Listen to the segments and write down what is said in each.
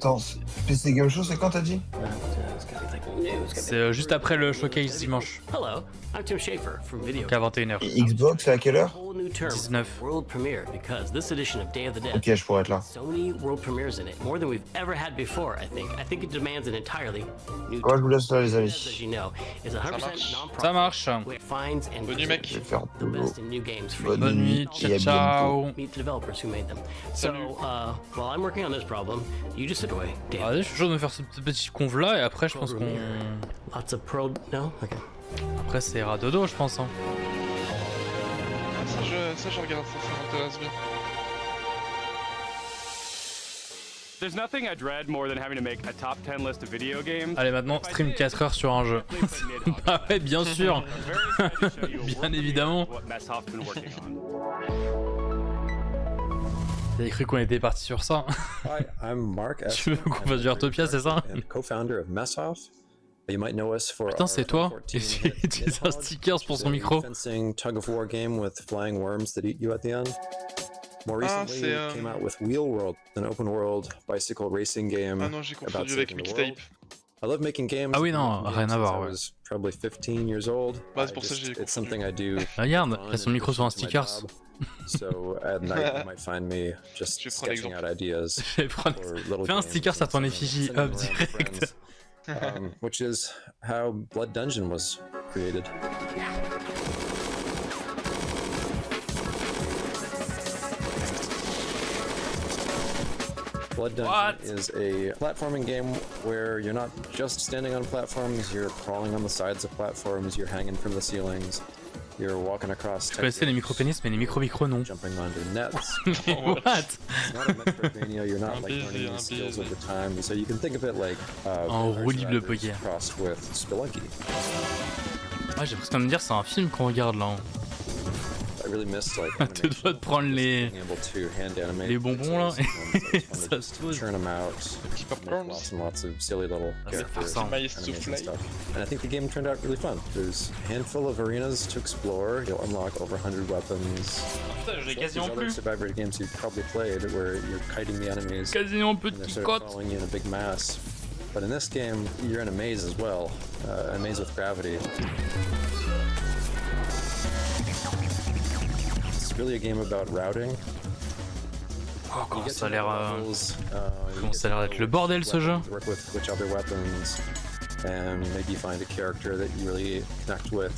Attends, PC Game Show, c'est quand t'as dit? C'est juste après le showcase dimanche. Hello, I'm Tim Schafer from Video. Donc à 21h. Et Xbox, c'est à quelle heure? 19. World premiere because this edition of Day of the Dead. Ok, je pourrais être là. So many world premieres in it, more than we've ever had before. I think it demands an entirely new. Ouais, je vous laisse là, les As amis. you know, is 100% non-profit. Ça marche. Which finds and Bonne nuit, mec. Je vais faire the boulot. best in new games for Bonne nuit, et à ciao ciao. meet the developers who made them. So, while I'm working on this problem, you just sit away, Dave. Allez, je suis chaud de me faire ce petit conv là et après je pense qu'on... Lots of pro. No? Okay. Après c'est ira dodo je pense. Hein. Ça je regarde, ça m'intéresse bien. There's nothing I dread more than having to make a top 10 list of video games. Allez maintenant stream 4 heures sur un jeu. Bah ouais bien sûr. Bien évidemment. T'avais cru qu'on était parti sur ça. Hi, I'm Mark. Tu veux qu'on fasse du Artopia, c'est ça? And co-founder of Messoff. You might know us for Putain, c'est toi? 2014 Tu utilises un stickers pour son micro. fencing tug of war game with flying worms that eat you at the end. More recently, we came out with Wheel World, an open world bicycle racing game. Ah non, j'ai about confondu avec saving the world. Mixtape. I love making games. Ah oui, non, rien à voir, I ouais. was probably 15 years old. Bah, c'est pour ça que j'ai It's something I do. Regarde, il a son micro sur un fun in my stickers. job. So at night you might find me just Je vais prendre sketching out l'exemple. ideas. Je vais prendre... for little Fais un games stickers à ton and effigie, sending hop, them around to direct. friends. Which is how Blood Dungeon was created. Blood Dungeon is a platforming game where you're not just standing on platforms, you're crawling on the sides of platforms, you're hanging from the ceilings, you're walking across Je connaissais les micro-pénis, mais les micro-micros non. jumping onto nets. What? It's not a Metroidvania, you're not like learning these skills over time, so you can think of it like En roue libre le Riders poker. crossed with Spelunky. Ah, j'ai presque à me dire c'est un film qu'on regarde là. Hein. I really missed like Tu dois te prendre les being able to hand animate les bonbons là. et Ça se pose. churn them out, Petit make popcorn. lots and lots of silly little Ah, c'est characters, farceur. Maïs animations soufflé. stuff. And I think the game turned out really fun. There's a handful of arenas to explore. You'll unlock over 100 weapons. Putain, j'ai There's quasiment other plus. Survivor games you've probably played where you're kiting the enemies Quasiment and they're petit sort of cote. following you in a big mass. But in this game, you're in a maze as well, a maze with gravity. It's really a game about routing. Oh, You comment get ça a to l'air... know levels, you comment get ça a l'air to d'être know le bordel ce which jeu. weapons to work with which other weapons, and maybe find a character that you really connect with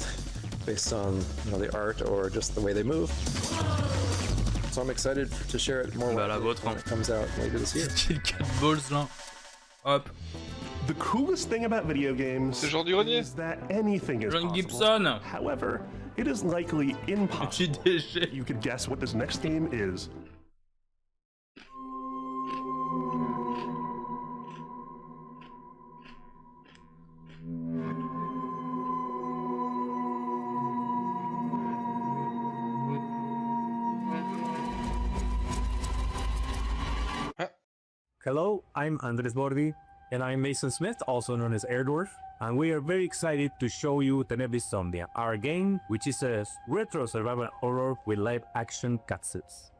based on the art or just the way they move. So I'm excited to share it more Bah, la widely vôtre, when hein. it comes out later this year. Kill 4 balls là. Hop. The coolest thing about video games C'est genre du grenier. is that anything is John possible. Gibson. However, it is likely impossible JDG. you could guess what this next game is. Hello, I'm Andres Bordi, and I'm Mason Smith, also known as Airdwarf, and we are very excited to show you DEVS Somnia, our game, which is a retro survival horror with live action cutscenes.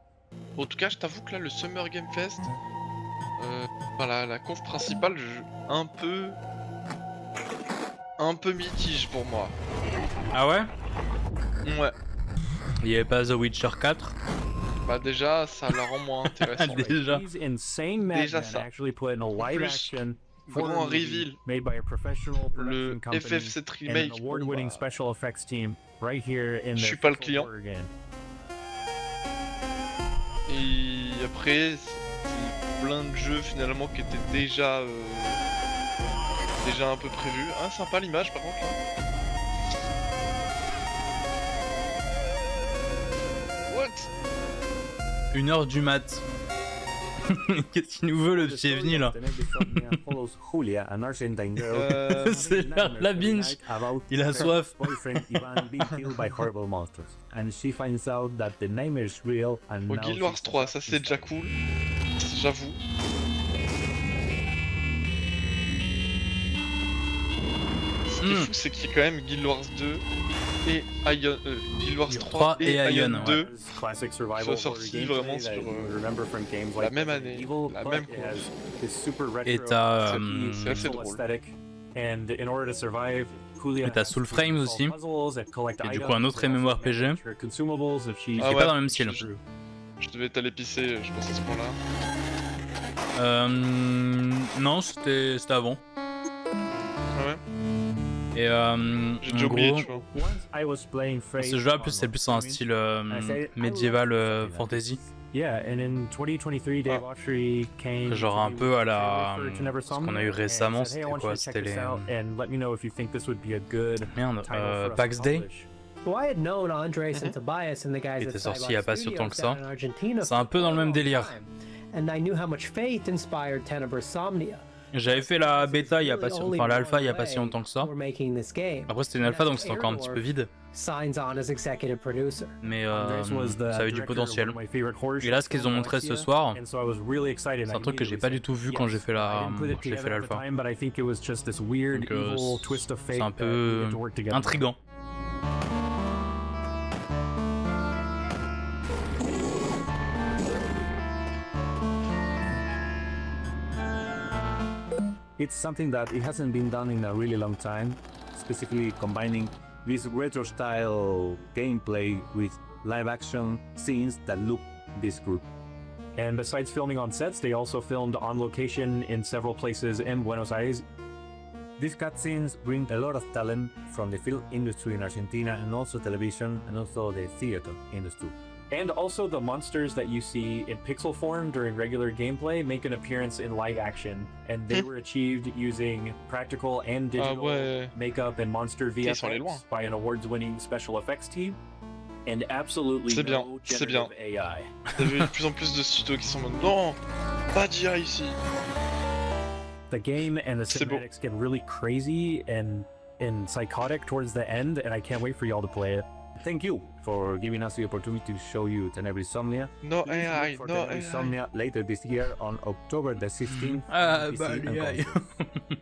En tout cas, je t'avoue que là, le summergamefest, la conf principale, un peu mitige pour moi. Ah ouais? Ouais. Il y avait pas The Witcher 4. Bah déjà, ça la rend moins intéressante. Déjà. These insane Déjà madmen ça. actually put in a live Plus, action vraiment un horror movie reveal. made by a professional Le production company FF7 and an remake. award-winning Bon, bah, special effects team right here in Je the suis pas le client. Oregon. Et après, c'est plein de jeux finalement qui étaient déjà un peu prévus. Ah, sympa l'image par contre là. What? 1h du mat. Qu'est-ce qu'il nous veut le petit Evni là? C'est la binge. Il a soif. Au Guild Wars 3, ça c'est déjà cool. J'avoue. Ce qui est fou, c'est qu'il y a quand même Guild Wars 2 et Ion, Guild Wars 3 3 et et Ion Ion, 2 Classic survival sont sortis vraiment sur la même année, la même course. Et t'as C'est assez drôle. And in order to survive, Julia Et t'as Soul Frames aussi, et du coup un autre MMORPG, qui est Ah ouais, pas dans le même style. Je devais t'aller pisser, je pense à ce point-là. Non, c'était avant. Ah ouais. Et J'ai en déjà oublié, gros, Once I was playing Frey ce jeu-là, plus c'est plus un style médiéval fantasy. Yeah, and in 2023, Dave Autry came Genre un peu à la ce qu'on a eu récemment, c'était quoi? C'était les merde, PAX Day. Well, I had known Andres and Tobias and the guys Qui at était sorti il y a pas si longtemps que Cybox ça. down in Argentina C'est un peu dans le même délire. and I knew how much faith inspired Tenebrae Somnia. J'avais fait la bêta il y a pas si enfin l'alpha il y a pas si Way longtemps que ça. we're making this game. Après c'était une alpha donc c'était encore un petit peu vide, Signs on as executive producer. mais ça avait du potentiel. Et là ce qu'ils ont montré ce soir, c'est un truc que j'ai pas du tout vu quand j'ai fait l'alpha. Donc c'est un peu intriguant. It's something that it hasn't been done in a really long time, specifically combining this retro style gameplay with live action scenes that look this good. And besides filming on sets, they also filmed on location in several places in Buenos Aires. These cutscenes bring a lot of talent from the film industry in Argentina and also television and also the theater industry. And also the monsters that you see in pixel form during regular gameplay make an appearance in live action, and they were achieved using practical and digital makeup and monster VFX by an awards-winning special effects team, and absolutely no generative AI. T'as vu de plus en plus de studios qui sont en mode non, pas d'IA ici. The game and the cinematics get really crazy and psychotic towards the end, and I can't wait for y'all to play it. Thank you for giving us the opportunity to show you Tenebrae Somnia. No AI, for no Tenebrae AI. Somnia later this year on October the 16th.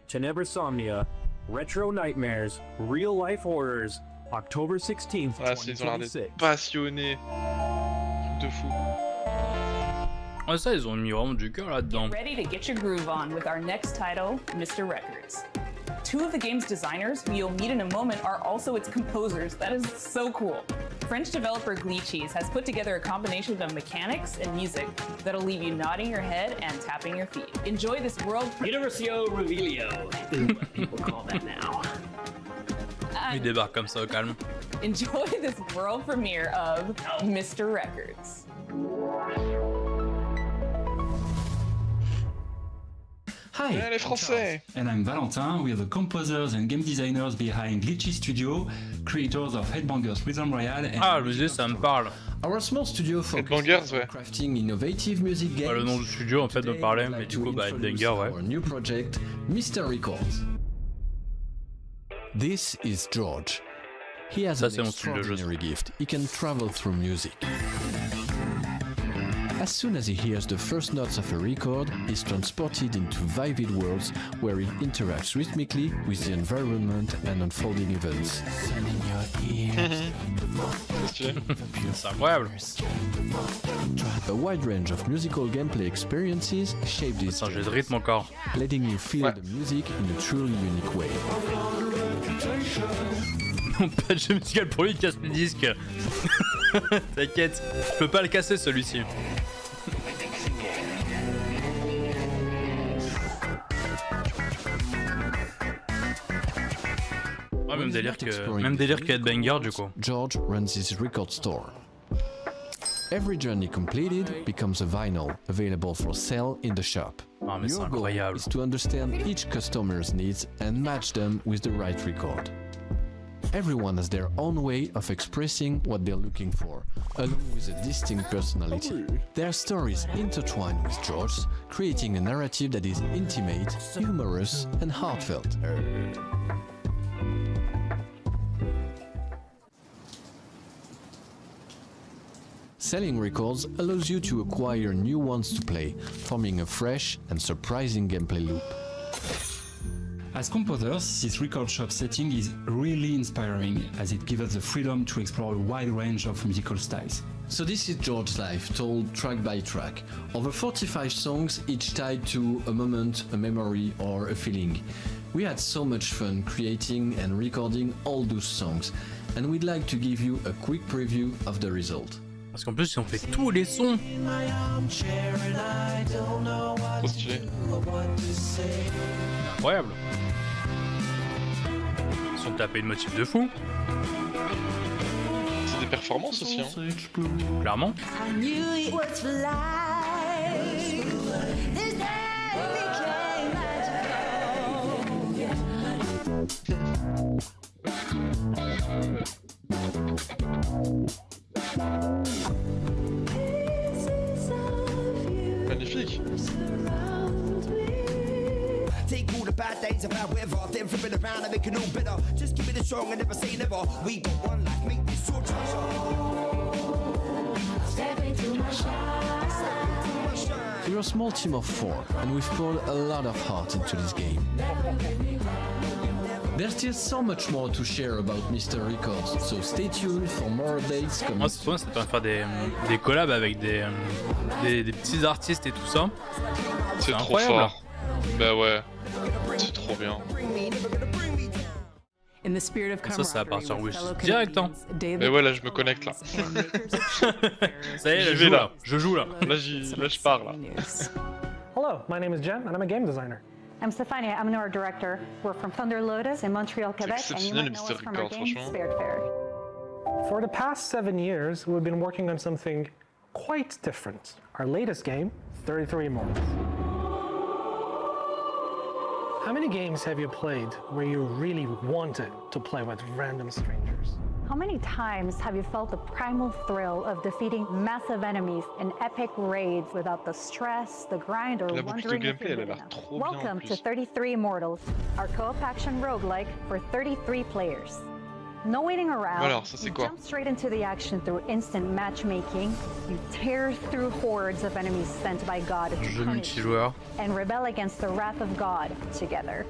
Tenebrae Somnia, Retro Nightmares, Real Life Horrors, October 16th, Ah, ils ont l'air 2026. d'être passionnés. Truc de fou. Ah ça ils ont mis vraiment du cœur là-dedans. Ready to get your groove on with our next title, Mr. Records. Two of the game's designers, who you'll meet in a moment, are also its composers. That is so cool. French developer Glitchies has put together a combination of mechanics and music that'll leave you nodding your head and tapping your feet. Enjoy this world. Universio Revelio is what people call that now. Il débarque comme ça au calme. Enjoy this world premiere of Mr. Records. Hi, les Français. and I'm Valentin. We are the composers and game designers behind Glitchy Studio, creators of Headbangers Rhythm Royale. Ah, le jeu, ça me parle. Our small studio focuses on crafting innovative music games. Le nom du studio en fait me parlait, mais du coup, bah, Headbanger, ouais. Our new project, Mr. Records. This is George. He has an extraordinary gift. He can travel through music. As soon as he hears the first notes of a record, he's transported into vivid worlds where he interacts rhythmically with the environment and unfolding events. C'est incroyable. A wide range of musical gameplay experiences shape this C'est un jeu de rythme encore. letting you feel the music in a truly unique way. Pas de jeu musical pour lui, il casse le disque. T'inquiète, je peux pas le casser celui-ci. Ouais, même délire que Headbanger du coup. George runs his record store. Every journey completed becomes a vinyl available for sale in the shop. Ah, mais c'est Your goal incroyable. is to understand each customer's needs and match them with the right record. Everyone has their own way of expressing what they're looking for, along with a distinct personality. Their stories intertwine with George's, creating a narrative that is intimate, humorous, and heartfelt. Selling records allows you to acquire new ones to play, forming a fresh and surprising gameplay loop. As composers, this record shop setting is really inspiring as it gives us the freedom to explore a wide range of musical styles. So this is George's life, told track by track. Over 45 songs, each tied to a moment, a memory or a feeling. We had so much fun creating and recording all those songs, and we'd like to give you a quick preview of the result. Parce qu'en plus ils ont fait tous les sons. Trop stylé. Incroyable. Ils sont tapés une motif de fou. C'est des performances aussi, hein. Clairement. Magnifique. Take all the bad days of our weather, then flip it around and make it all better. Just keep it strong and never say never. We got one life, make this your treasure. Step into my shine. We're a small team of 4, and we've poured a lot of heart into this game. There's still so much more to share about Mr. Records, so stay tuned for more updates coming. Moi, c'est souvent, ça peut faire des collabs avec des petits artistes et tout ça. C'est trop incroyable. fort. Bah ouais, c'est trop bien. Ça va partir en Wish direct, hein. Mais ouais, là je me connecte là. Ça y est, je joue là. Là je pars là. Hello, my name is Jen and I'm a game designer. I'm Stefania, I'm an art director. We're from Thunder Lotus in Montreal, Quebec, and you might know us from our game Spirit Fair. For the past 7 years, we've been working on something quite different. Our latest game, 33 Immortals. How many games have you played where you really wanted to play with random strangers? How many times have you felt the primal thrill of defeating massive enemies in epic raids without the stress, the grind, or wondering if you're good enough? Welcome to 33 Immortals, our co-op action roguelike for 33 players. No waiting around, you jump straight into the action through instant matchmaking, you tear through hordes of enemies sent by God to punish you, and rebel against the wrath of God together.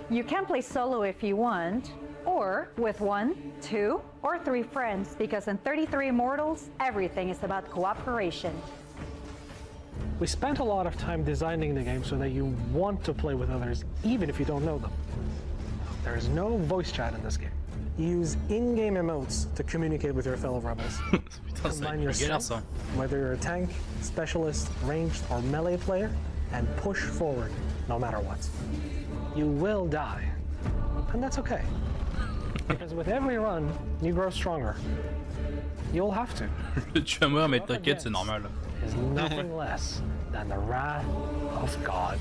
You can play solo if you want, or with 1, 2, or 3 friends, because in 33 Immortals, everything is about cooperation. We spent a lot of time designing the game so that you want to play with others, even if you don't know them. There is no voice chat in this game. Use in-game emotes to communicate with your fellow rebels. Combine your strength, whether you're a tank, specialist, ranged, or melee player, and push forward no matter what. You will die, and that's okay. Because with every run, you grow stronger. You'll have to. Tu vas mourir, mais t'inquiète, c'est normal. Is nothing less than the wrath of God.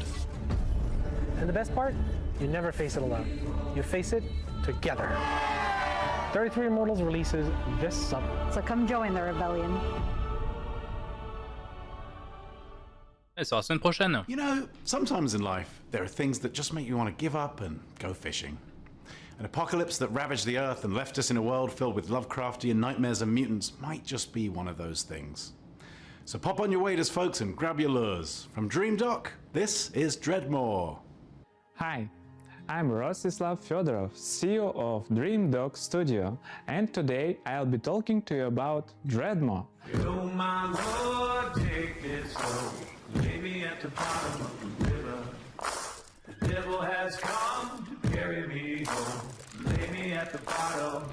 And the best part? You never face it alone. You face it together. 33 Immortals releases this summer. So come join the rebellion. Et ça la semaine prochaine. You know, sometimes in life, there are things that just make you want to give up and go fishing. An apocalypse that ravaged the Earth and left us in a world filled with Lovecraftian nightmares and mutants might just be one of those things. So pop on your waders, folks, and grab your lures. From Dream Dock, this is Dreadmore. Hi, I'm Rostislav Fedorov, CEO of Dream Dock Studio, and today I'll be talking to you about Dreadmore. Oh my Lord, take this slow. Lay me at the bottom of the river. The devil has come to carry me home. Lay me at the bottom.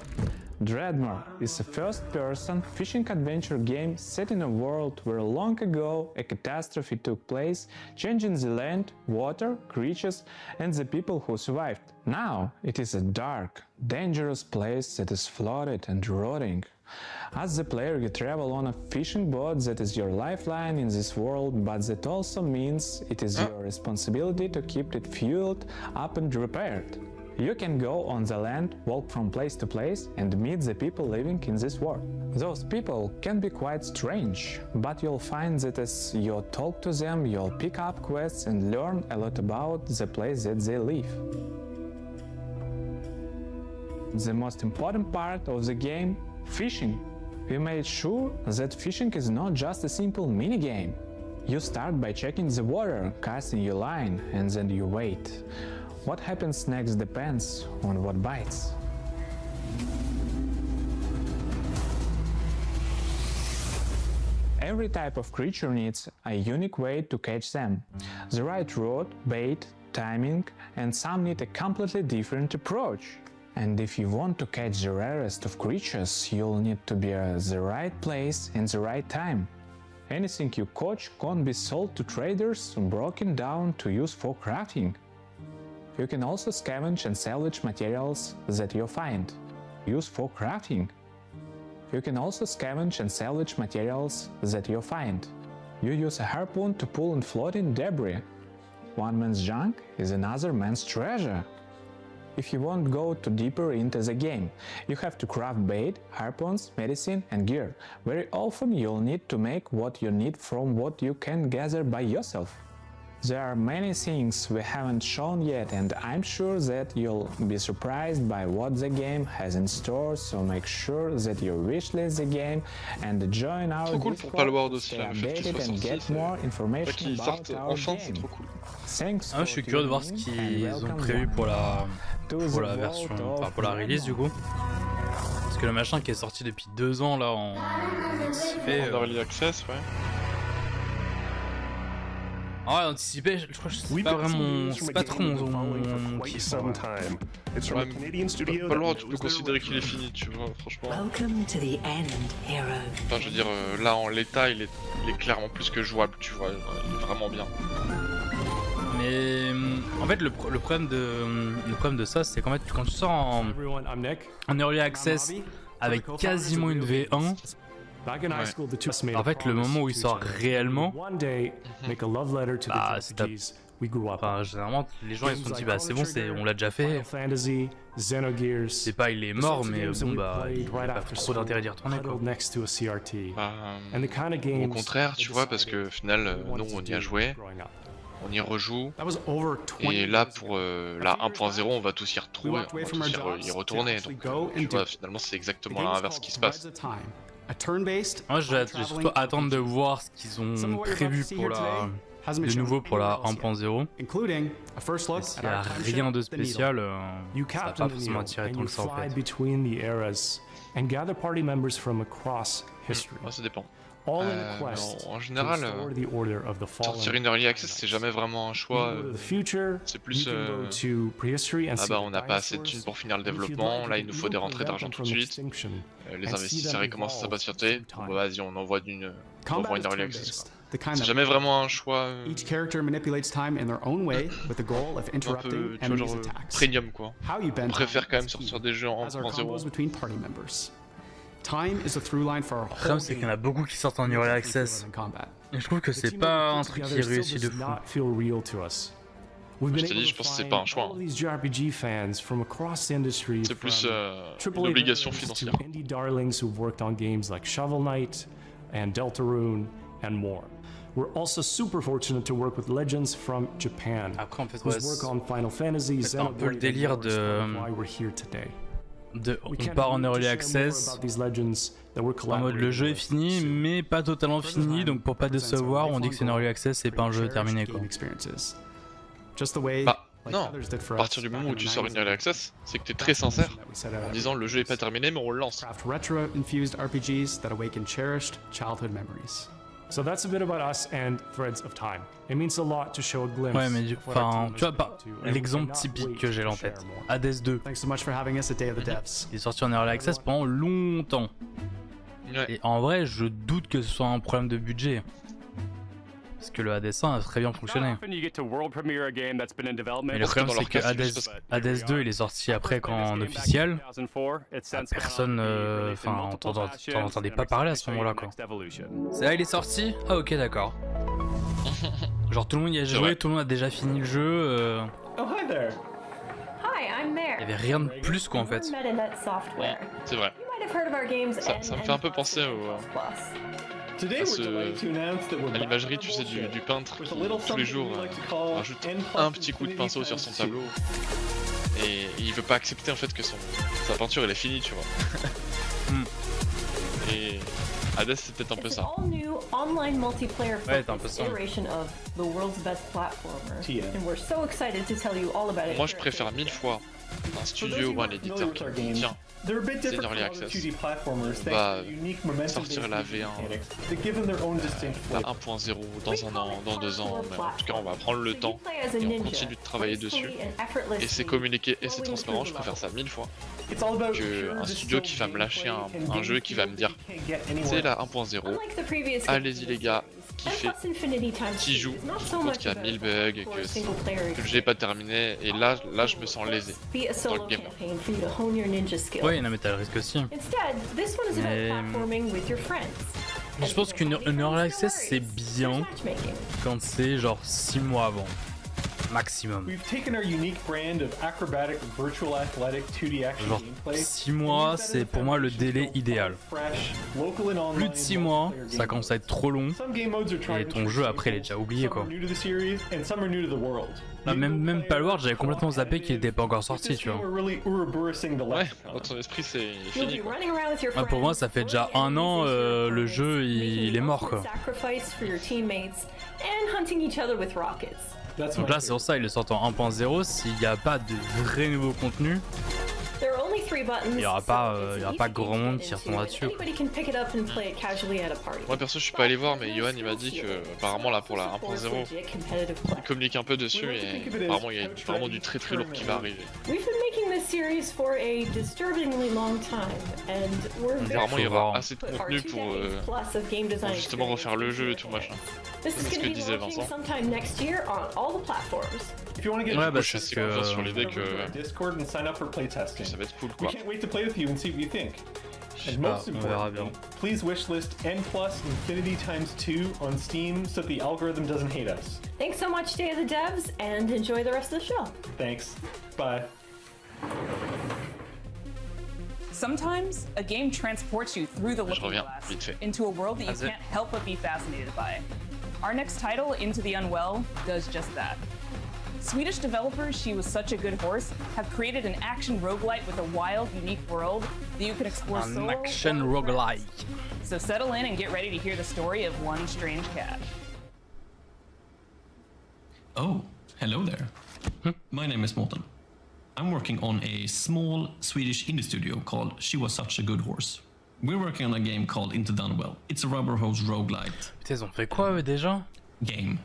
Dreadmore is a first-person fishing adventure game set in a world where long ago a catastrophe took place, changing the land, water, creatures, and the people who survived. Now it is a dark, dangerous place that is flooded and rotting. As the player, you travel on a fishing boat that is your lifeline in this world, but that also means it is your responsibility to keep it fueled up and repaired. You can go on the land, walk from place to place, and meet the people living in this world. Those people can be quite strange, but you'll find that as you talk to them, you'll pick up quests and learn a lot about the place that they live. The most important part of the game, fishing. We made sure that fishing is not just a simple minigame. You start by checking the water, casting your line, and then you wait. What happens next depends on what bites. Every type of creature needs a unique way to catch them. The right rod, bait, timing, and some need a completely different approach. And if you want to catch the rarest of creatures, you'll need to be at the right place in the right time. Anything you catch can't be sold to traders or broken down to use for crafting. You can also scavenge and salvage materials that you find. Use for crafting. You can also scavenge and salvage materials that you find. You use a harpoon to pull and floating debris. One man's junk is another man's treasure. If you won't go too deeper into the game, you have to craft bait, harpoons, medicine and gear. Very often you'll need to make what you need from what you can gather by yourself. There are many things we haven't shown yet, and I'm sure that you'll be surprised by what the game has in store, so make sure that you wishlist the game and join our Discord to stay updated and get more information about our game. Thanks je suis curieux de voir ce qu'ils ont prévu pour la version, enfin pour la release du coup. Parce que le machin qui est sorti depuis 2 ans là en anticipé. En early access, ouais. Ah ouais, anticipé, je crois que c'est pas vraiment, c'est pas trop mon kiff. Ouais, pas loin, tu peux considérer qu'il est fini, tu vois, franchement. Enfin, je veux dire, là en l'état, il est clairement plus que jouable, tu vois, il est vraiment bien. Mais en fait, le problème de ça, c'est qu'en fait, quand tu sors en early access avec quasiment une V1, ouais. En fait, le moment où il sort réellement, bah, enfin, généralement, les gens ils se sont dit, bah c'est bon, on l'a déjà fait. C'est pas il est mort, mais bon, bah il n'y a pas trop d'intérêt d'y retourner quoi. Au contraire, tu vois, parce que au final, nous on y a joué, on y rejoue, et là pour la 1.0, on va tous y retrouver, on va tous y retourner. Donc, tu vois, finalement, c'est exactement l'inverse qui se passe. Moi je vais surtout attendre de voir ce qu'ils ont prévu pour de nouveau pour la 1.0. S'il n'y a rien de spécial, ça va pas forcément attirer tant que ça en fait. Ouais, ça dépend. En général, sortir une early access, c'est jamais vraiment un choix. C'est plus ah bah on n'a pas assez de thunes pour finir le développement, là il nous faut des rentrées d'argent tout de suite. Les investisseurs ils commencent à s'impatienter. Bon bah vas-y, on envoie une early access. C'est jamais vraiment un choix. Un peu, tu vois, genre premium quoi. On préfère quand même sortir des jeux en 1.0. Le problème c'est qu'il y en a beaucoup qui sortent en early access. Et je trouve que c'est pas un truc qui est réussi de fou. Je t'ai dit, je pense que c'est pas un choix. C'est plus une obligation financière. We're also super fortunate to work with legends from Japan. Après en fait, ouais, c'est un peu le délire on part en early access en mode le jeu est fini mais pas totalement fini, donc pour pas décevoir on dit que c'est une early access, c'est pas un jeu terminé quoi. Bah non, à partir du moment où tu sors une early access, c'est que t'es très sincère en disant le jeu est pas terminé mais on le lance. So that's a bit about us and Threads of Time. It means a lot to show a glimpse. Ouais, mais enfin, tu vois, l'exemple typique que j'ai en tête, Hades 2. Thanks so much for having us at Day of the Devs. Il est sorti en early access pendant longtemps. Ouais. Et en vrai, je doute que ce soit un problème de budget. Parce que le Hades 1 a très bien fonctionné. Mais le problème c'est que Hades 2 il est sorti après en officiel. Personne, enfin, t'en entendais pas parler à ce moment-là quoi. C'est là il est sorti? Ah ok d'accord. Genre tout le monde y a joué, tout le monde a déjà fini le jeu. Il y avait rien de plus quoi en fait. C'est vrai. Ça me fait un peu penser à l'imagerie, tu sais, du peintre qui tous les jours rajoute un petit coup de pinceau sur son tableau et il veut pas accepter en fait que sa peinture elle est finie, tu vois. Et Hades, c'est peut-être un peu ça. All-new online multiplayer Ouais, c'est un peu ça. iteration of the world's best platformer, and we're so excited to tell you all about it. Moi, je préfère 1000 fois un studio ou un éditeur qui me dit tiens, c'est une early access. On va sortir la V1, la 1.0 dans un an, dans 2 ans, mais en tout cas on va prendre le temps et on continue de travailler dessus. Et c'est communiqué et c'est transparent, je préfère ça 1000 fois qu'un studio qui va me lâcher un jeu qui va me dire c'est la 1.0, allez-y les gars, kiffez, qui joue, je compte qu'il y a 1000 bugs, que j'ai pas terminé, et là je me sens lésé dans le gamer. Oui, non mais t'as le risque aussi. Mais je pense qu'une early access c'est bien quand c'est genre 6 mois avant. Maximum. Genre 6 mois, c'est pour moi le délai idéal. Plus de 6 mois, ça commence à être trop long et ton jeu après il est déjà oublié quoi. Là, même Palworld, j'avais complètement zappé qu'il était pas encore sorti, tu vois. Ouais, dans ton esprit c'est fini quoi. Ouais, pour moi ça fait déjà 1 an, le jeu il est mort quoi. Donc là c'est pour ça il le sort en 1.0, s'il n'y a pas de vrai nouveau contenu, il n'y aura pas grand monde qui retournera dessus. Moi perso je suis pas allé voir mais Johan il m'a dit que apparemment là pour la 1.0 il communique un peu dessus et apparemment il y a vraiment du très très lourd qui va arriver. Apparemment il y aura assez de contenu pour justement refaire le jeu et tout machin. C'est ce que disait Vincent. Ouais bah je suis assez confiant sur l'idée que ça va être cool quoi. Je sais pas, on verra bien. Please wishlist N+ Infinity ×2 on Steam so that the algorithm doesn't hate us. Thanks so much, Day of the Devs, and enjoy the rest of the show. Thanks. Bye. Sometimes a game transports you through the looking glass into a world that you can't help but be fascinated by. Our next title, Into the Unwell, does just that. Swedish developers She Was Such a Good Horse have created an action roguelite with a wild, unique world that you can explore solo. An action roguelite. So settle in and get ready to hear the story of one strange cat. Oh, hello there. My name is Morten. I'm working on a small Swedish indie studio called She Was Such a Good Horse. We're working on a game called Into the Unwell. It's a rubber hose roguelite. Putain, ils ont fait quoi eux déjà? Game.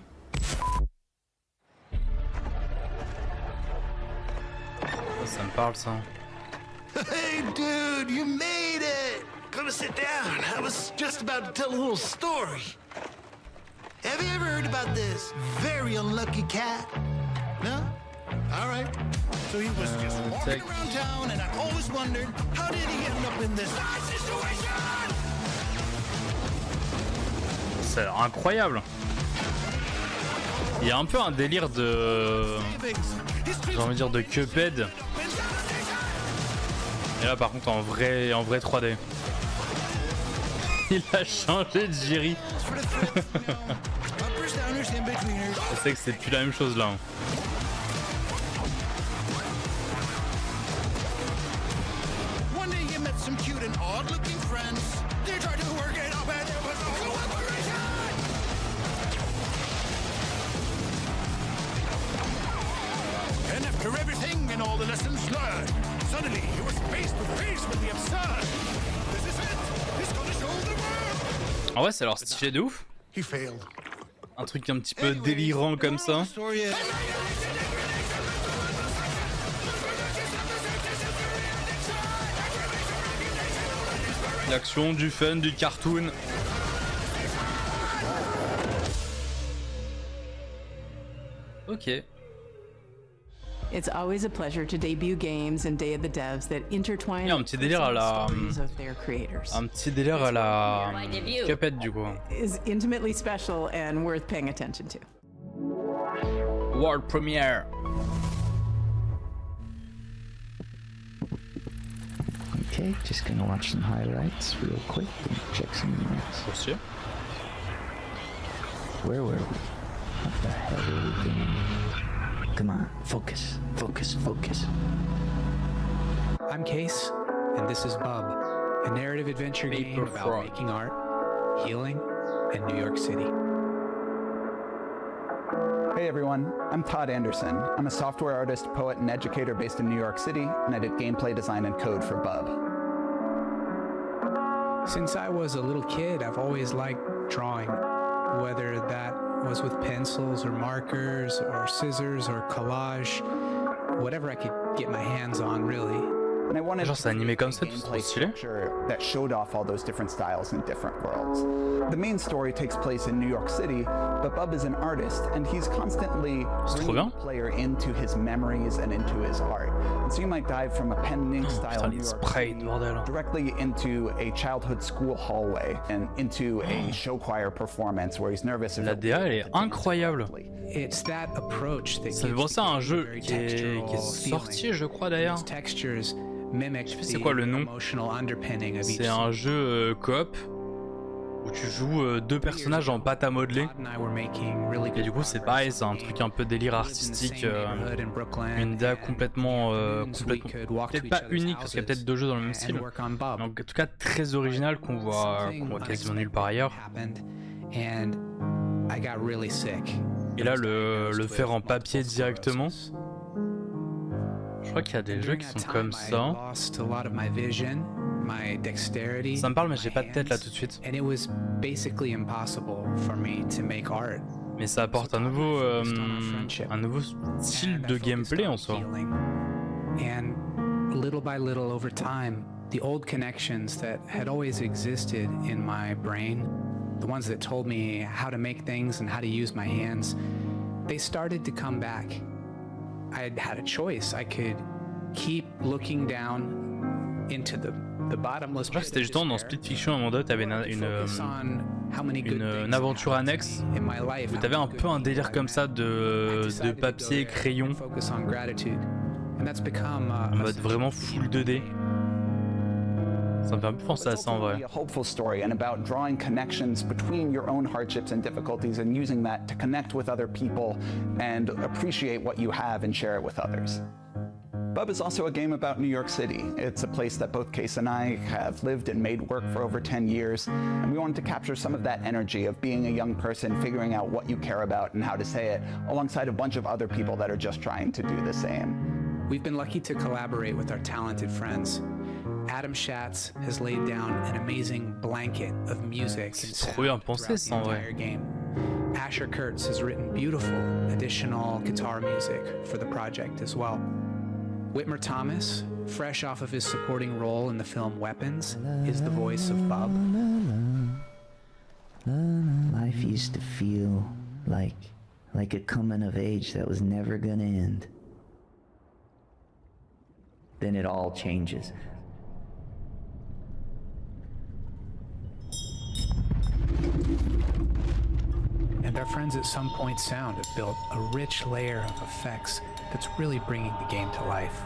Ça me parle ça. Hey dude, you made it! Come sit down. I was just about to tell a little story. Have you ever heard about this very unlucky cat? No? Alright. So he was just walking around town and I always wondered, how did he end up in this situation? Ça a l'air incroyable. Il y a un peu un délire de... j'ai envie de dire de Cuphead. Et là par contre en vrai 3D. Il a changé de Jiri. Je sais que c'est plus la même chose là. And after everything and all the lessons learned, suddenly he was face to face with the absurd. This is it. He's gonna show the world. En vrai, ça a l'air stylé de ouf. He failed. Un truc un petit peu délirant comme ça. L'action, du fun, du cartoon. Ok. It's always a pleasure to debut games and Day of the Devs that intertwine un petit délire à la Cuphead du coup. Is intimately special and worth paying attention to. World premiere. Okay, just gonna watch some highlights real quick and check some emails. Where were we? What the hell were we doing? Come on, focus, focus, focus. I'm Case, and this is Bub, a narrative adventure game about making art healing, and New York City. Hey everyone, I'm Todd Anderson. I'm a software artist, poet, and educator based in New York City, and I did gameplay design and code for Bub. Since I was a little kid, I've always liked drawing, whether that was with pencils or markers or scissors or collage, whatever I could get my hands on, really. And I wanted genre c'est animé comme ça, c'est stylé. That showed off all those different styles in different worlds. The main story takes place in New York City, but Bub is an artist, and he's constantly bringing the player into his memories and into his art. And so you might dive from a pen and ink style New York City directly into a childhood school hallway and into a show choir performance where he's nervous. La DA elle est incroyable. It's that approach that ça me fait penser à un jeu qui est sorti, je crois d'ailleurs. Je sais c'est quoi le nom. C'est un jeu coop où tu joues deux personnages en pâte à modeler. Et du coup c'est pareil, c'est un truc un peu délire artistique, une DA complètement peut-être pas unique parce qu'il y a peut-être deux jeux dans le même style, mais en tout cas très original qu'on voit quasiment nulle part ailleurs. Et là le faire en papier directement. Je crois qu'il y a des jeux qui sont comme ça. Ça me parle mais j'ai pas de tête là tout de suite. Mais ça apporte un nouveau style de gameplay en soi. And little by little over time, the old connections that had always existed in my brain, the ones that told me how to make things and how to use my hands, they started to come back. I had a choice. I could keep looking down into the bottomless pit. C'était justement dans Split Fiction à un moment donné, t'avais une aventure annexe où t'avais un peu un délire comme ça de papier, crayon, en mode vraiment full 2D. Ça me fait un peu penser à ça en vrai. A hopeful story and about drawing connections between your own hardships and difficulties and using that to connect with other people and appreciate what you have and share it with others. Bub is also a game about New York City. It's a place that both Case and I have lived and made work for over 10 years, and we wanted to capture some of that energy of being a young person, figuring out what you care about and how to say it, alongside a bunch of other people that are just trying to do the same. We've been lucky to collaborate with our talented friends. Adam Schatz has laid down an amazing blanket of music and sound throughout the entire game. Asher Kurtz has written beautiful additional guitar music for the project as well. Whitmer Thomas, fresh off of his supporting role in the film Weapons, is the voice of Bub. Life used to feel like a coming of age that was never gonna end. Then it all changes. And our friends at Some Point Sound have built a rich layer of effects that's really bringing the game to life.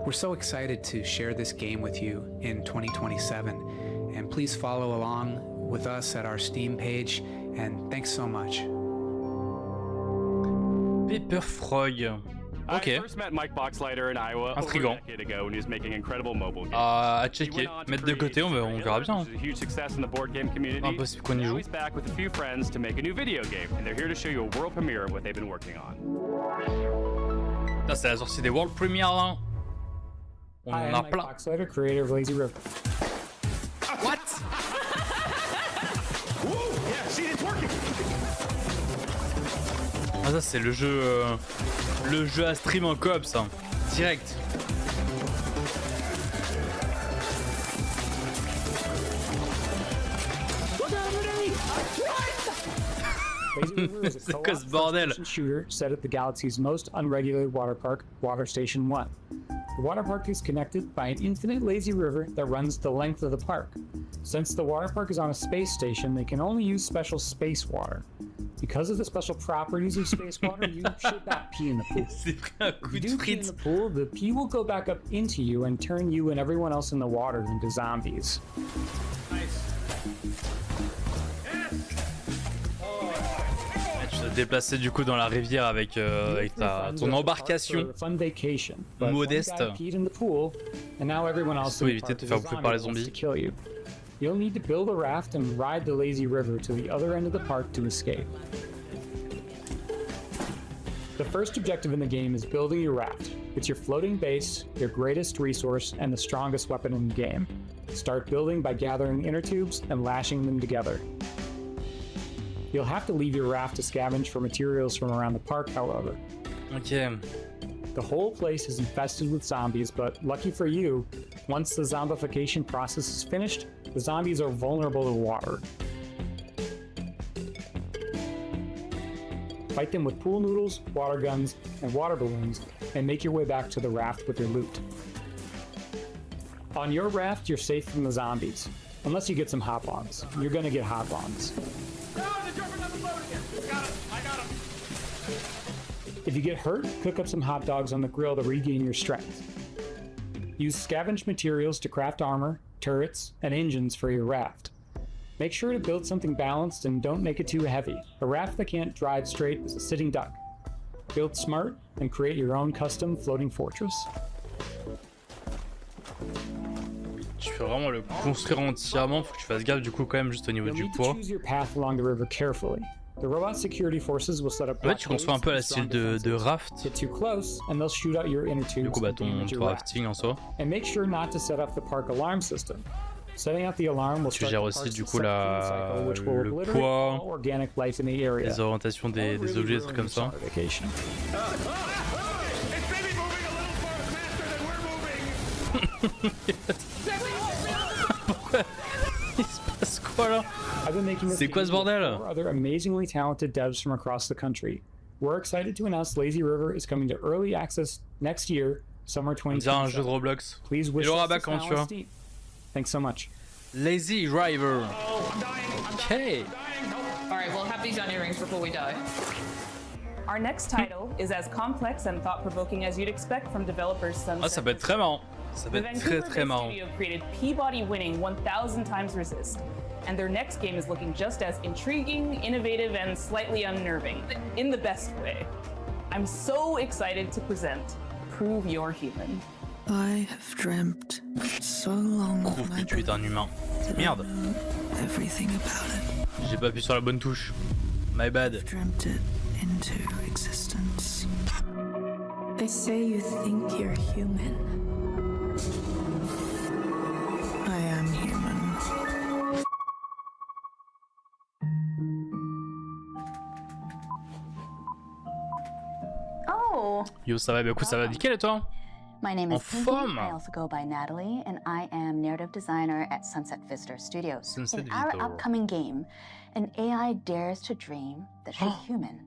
We're so excited to share this game with you in 2027, and please follow along with us at our Steam page, and thanks so much. Paper Frog. Ok. Intriguant. À checker, mettre de côté, on verra bien. Impossible qu'on y joue. Putain, c'est la sortie des World Premiere là. On en a plein. What? Ah ça c'est le jeu à stream en coop ça, direct. C'est quoi ce bordel? Shooter set at the galaxy's most unregulated water park, Water Station 1. The water park is connected by an infinite lazy river that runs the length of the park. Since the water park is on a space station, they can only use special space water. Because of the special properties of space water, you should not pee in the pool. If you do pee in the pool, the pee will go back up into you and turn you and everyone else in the water into zombies. Tu te déplacer du coup dans la rivière avec ton embarcation modeste. Faut éviter de te faire bouffer par les zombies. You'll need to build a raft and ride the lazy river to the other end of the park to escape. The first objective in the game is building your raft. It's your floating base, your greatest resource, and the strongest weapon in the game. Start building by gathering inner tubes and lashing them together. You'll have to leave your raft to scavenge for materials from around the park, however. Ok. The whole place is infested with zombies, but lucky for you, once the zombification process is finished, the zombies are vulnerable to water. Fight them with pool noodles, water guns, and water balloons, and make your way back to the raft with your loot. On your raft, you're safe from the zombies, unless you get some hop-ons. You're gonna get hop-ons. If you get hurt, cook up some hot dogs on the grill to regain your strength. Use scavenged materials to craft armor, turrets, and engines for your raft. Make sure to build something balanced and don't make it too heavy. A raft that can't drive straight is a sitting duck. Build smart and create your own custom floating fortress. Tu fais vraiment le construire entièrement, faut que tu fasses gaffe du coup quand même juste au niveau du poids. Choose your path along the river carefully. The robot security forces will set up. En fait, tu construis un peu à la style de raft. Get too close and they'll shoot out your inner tubes. Du coup, bah ton rafting en soi. And make sure not to set off the park alarm system. Setting out the alarm will tu gères aussi du coup le poids, les orientations des objets, des trucs comme ça. Pourquoi il se passe quoi là? C'est quoi ce bordel? Other amazingly talented devs from across the country. We're excited to announce Lazy River is coming to early access next year, summer 2020. On dirait un jeu de Roblox. Please wish us this now on Steam. Thanks so much. Lazy River. Okay. Alright, we'll have these onion rings before we die. Our next title is as complex and thought-provoking as you'd expect from developers Sunset. Ah, ça peut être très marrant. Ça peut être très marrant. The Studio created Peabody-winning 1000 Times Resist, and their next game is looking just as intriguing, innovative, and slightly unnerving, in the best way. I'm so excited to present Prove You're Human. I have dreamt so long. Prouve que tu es un humain. Merde. Everything about it. J'ai pas appuyé sur la bonne touche. My bad. I've dreamt it into existence. They say you think you're human. I am human. Oh. Yo, ça va, bah écoute, ça va nickel et toi? My name is Pinky. I also go by Natalie, and I am narrative designer at Sunset Visitor Studios. In our upcoming game, an AI dares to dream that she's human,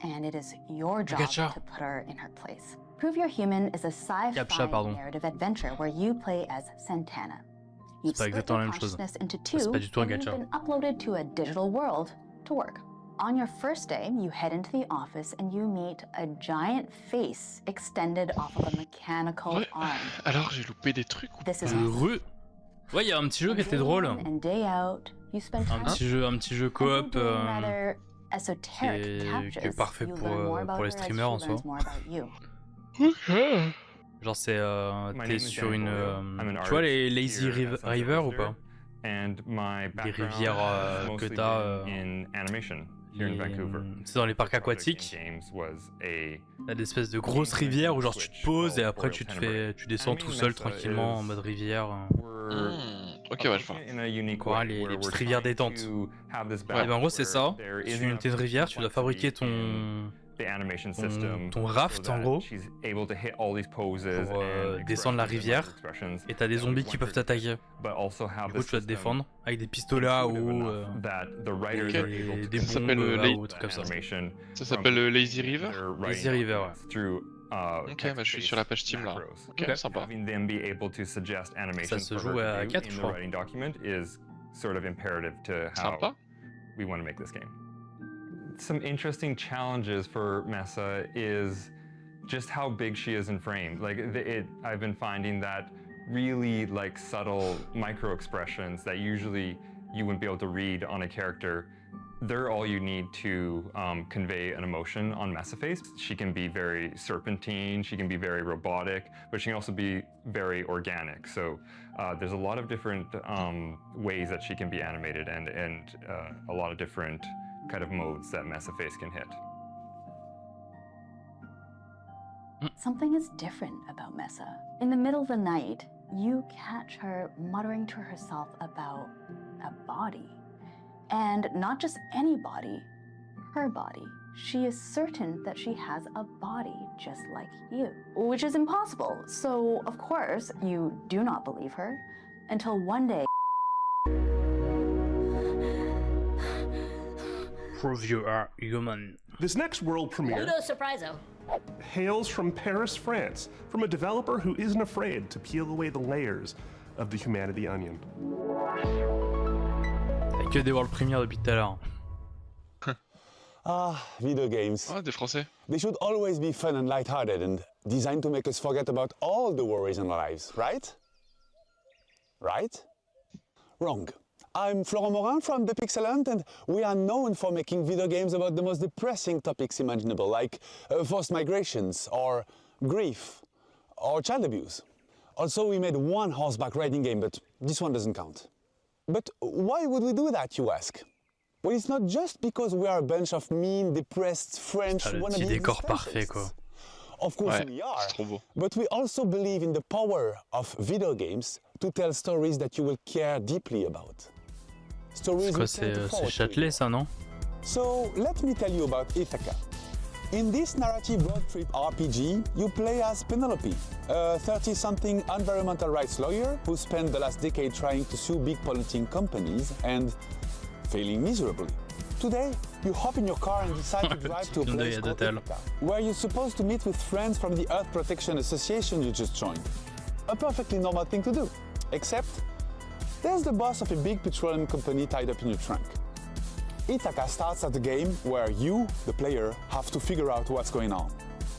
and it is your job to put her in her place. Prove You're Human is a sci-fi narrative adventure where you play as Santana. You split your consciousness into two, and you've been uploaded to a digital world to work. On your first day, you head into the office and you meet a giant face extended off of a mechanical arm. Alors j'ai loupé des trucs. Heureux. Ouais, il y a un petit jeu qui était drôle. Un petit jeu coop qui est parfait pour les streamers en soi. Genre c'est t'es sur une tu vois les lazy river ou pas? Les rivières que t'as c'est dans les parcs aquatiques. T'as des espèces de grosses rivières où genre tu te poses et après tu descends tout seul tranquillement en mode rivière. Ok, ouais, je vois. Quoi, les petites rivières détentes. Et ben en gros c'est ça. Tu fais une petite rivière, tu dois fabriquer ton raft en gros pour descendre la rivière et t'as des zombies qui peuvent t'attaquer. Du coup tu dois te défendre avec des pistolets à eau, des bombes ou trucs comme ça. Ça s'appelle Lazy River? Lazy River, ouais. Ok, bah je suis sur la page Steam là. Ok, sympa. Ça se joue à 4 je crois. Sympa. Some interesting challenges for Mesa is just how big she is in frame. Like I've been finding that really like subtle micro expressions that usually you wouldn't be able to read on a character they're all you need to convey an emotion on Messaface. She can be very serpentine, she can be very robotic, but she can also be very organic. So there's a lot of different ways that she can be animated and a lot of different kind of modes that Messaface can hit. Something is different about Messa. In the middle of the night, you catch her muttering to herself about a body. And not just any body, her body. She is certain that she has a body just like you, which is impossible. So, of course, you do not believe her until one day. Prove you are human. This next world premiere hails from Paris, France, from a developer who isn't afraid to peel away the layers of the humanity onion. Que des world premières depuis tout à l'heure. Video games. Ah, des Français. They should always be fun and lighthearted and designed to make us forget about all the worries in our lives, right? Right? Wrong. I'm Florent Morin from The Pixel and we are known for making video games about the most depressing topics imaginable, like forced migrations, or grief, or child abuse. Also, we made one horseback riding game, but this one doesn't count. But why would we do that, you ask? Well, it's not just because we are a bunch of mean, depressed French wannabe décor parfait, quoi. Of course we are, but we also believe in the power of video games to tell stories that you will care deeply about. Stories c'est Châtelet, ça, non? So, let me tell you about Ithaca. In this narrative road trip RPG, you play as Penelope, a 30-something environmental rights lawyer who spent the last decade trying to sue big polluting companies and failing miserably. Today, you hop in your car and decide to drive to a place called Ithaca, where you're supposed to meet with friends from the Earth Protection Association you just joined. A perfectly normal thing to do, except there's the boss of a big petroleum company tied up in your trunk. Ithaca starts at the game where you, the player, have to figure out what's going on.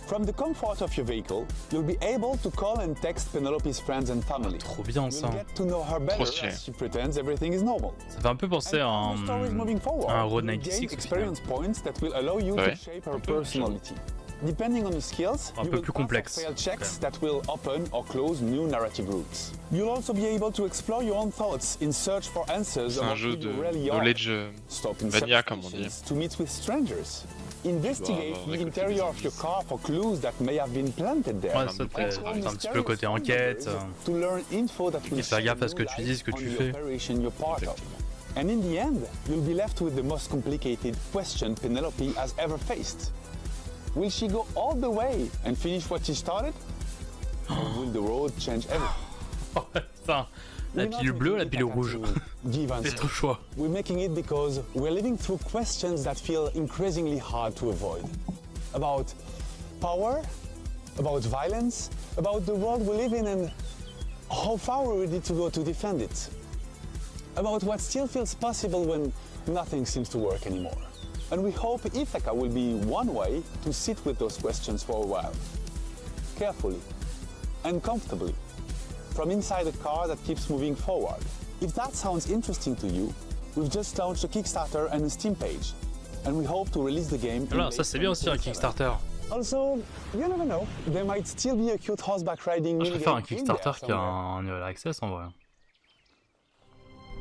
From the comfort of your vehicle, you'll be able to call and text Penelope's friends and family. Trop bien ça. You'll get to know her better as she pretends everything is normal. Ça fait un peu penser à un Road 96 experience points that will allow you to shape her personality. Depending on your skills, you will pass or fail checks that will open or close new narrative routes. You'll also be able to explore your own thoughts in search for answers about who you really are. Stop in to meet with strangers. Investigate the interior of your car for clues that may have been planted there. Ouais, ça fait un petit peu le côté enquête. To learn info that will faire gaffe à ce que tu dis, ce que tu fais. And in the end, you'll be left with the most complicated question Penelope has ever faced. Will she go all the way and finish what she started? Or will the road change everything? Putain, la pilule bleue, la pilule rouge. Fais ton choix. We're making it because we're living through questions that feel increasingly hard to avoid. About power, about violence, about the world we live in and how far we're ready to go to defend it. About what still feels possible when nothing seems to work anymore. And we hope Ithaca will be one way to sit with those questions for a while. Carefully and comfortably. From inside a car that keeps moving forward. If that sounds interesting to you, we've just launched a Kickstarter and a Steam page. And we hope to release the game. Alors, ça c'est bien aussi un Kickstarter. Also, you never know, there might still be a cute horseback riding. Je préfère un Kickstarter qu'un Early Access en vrai.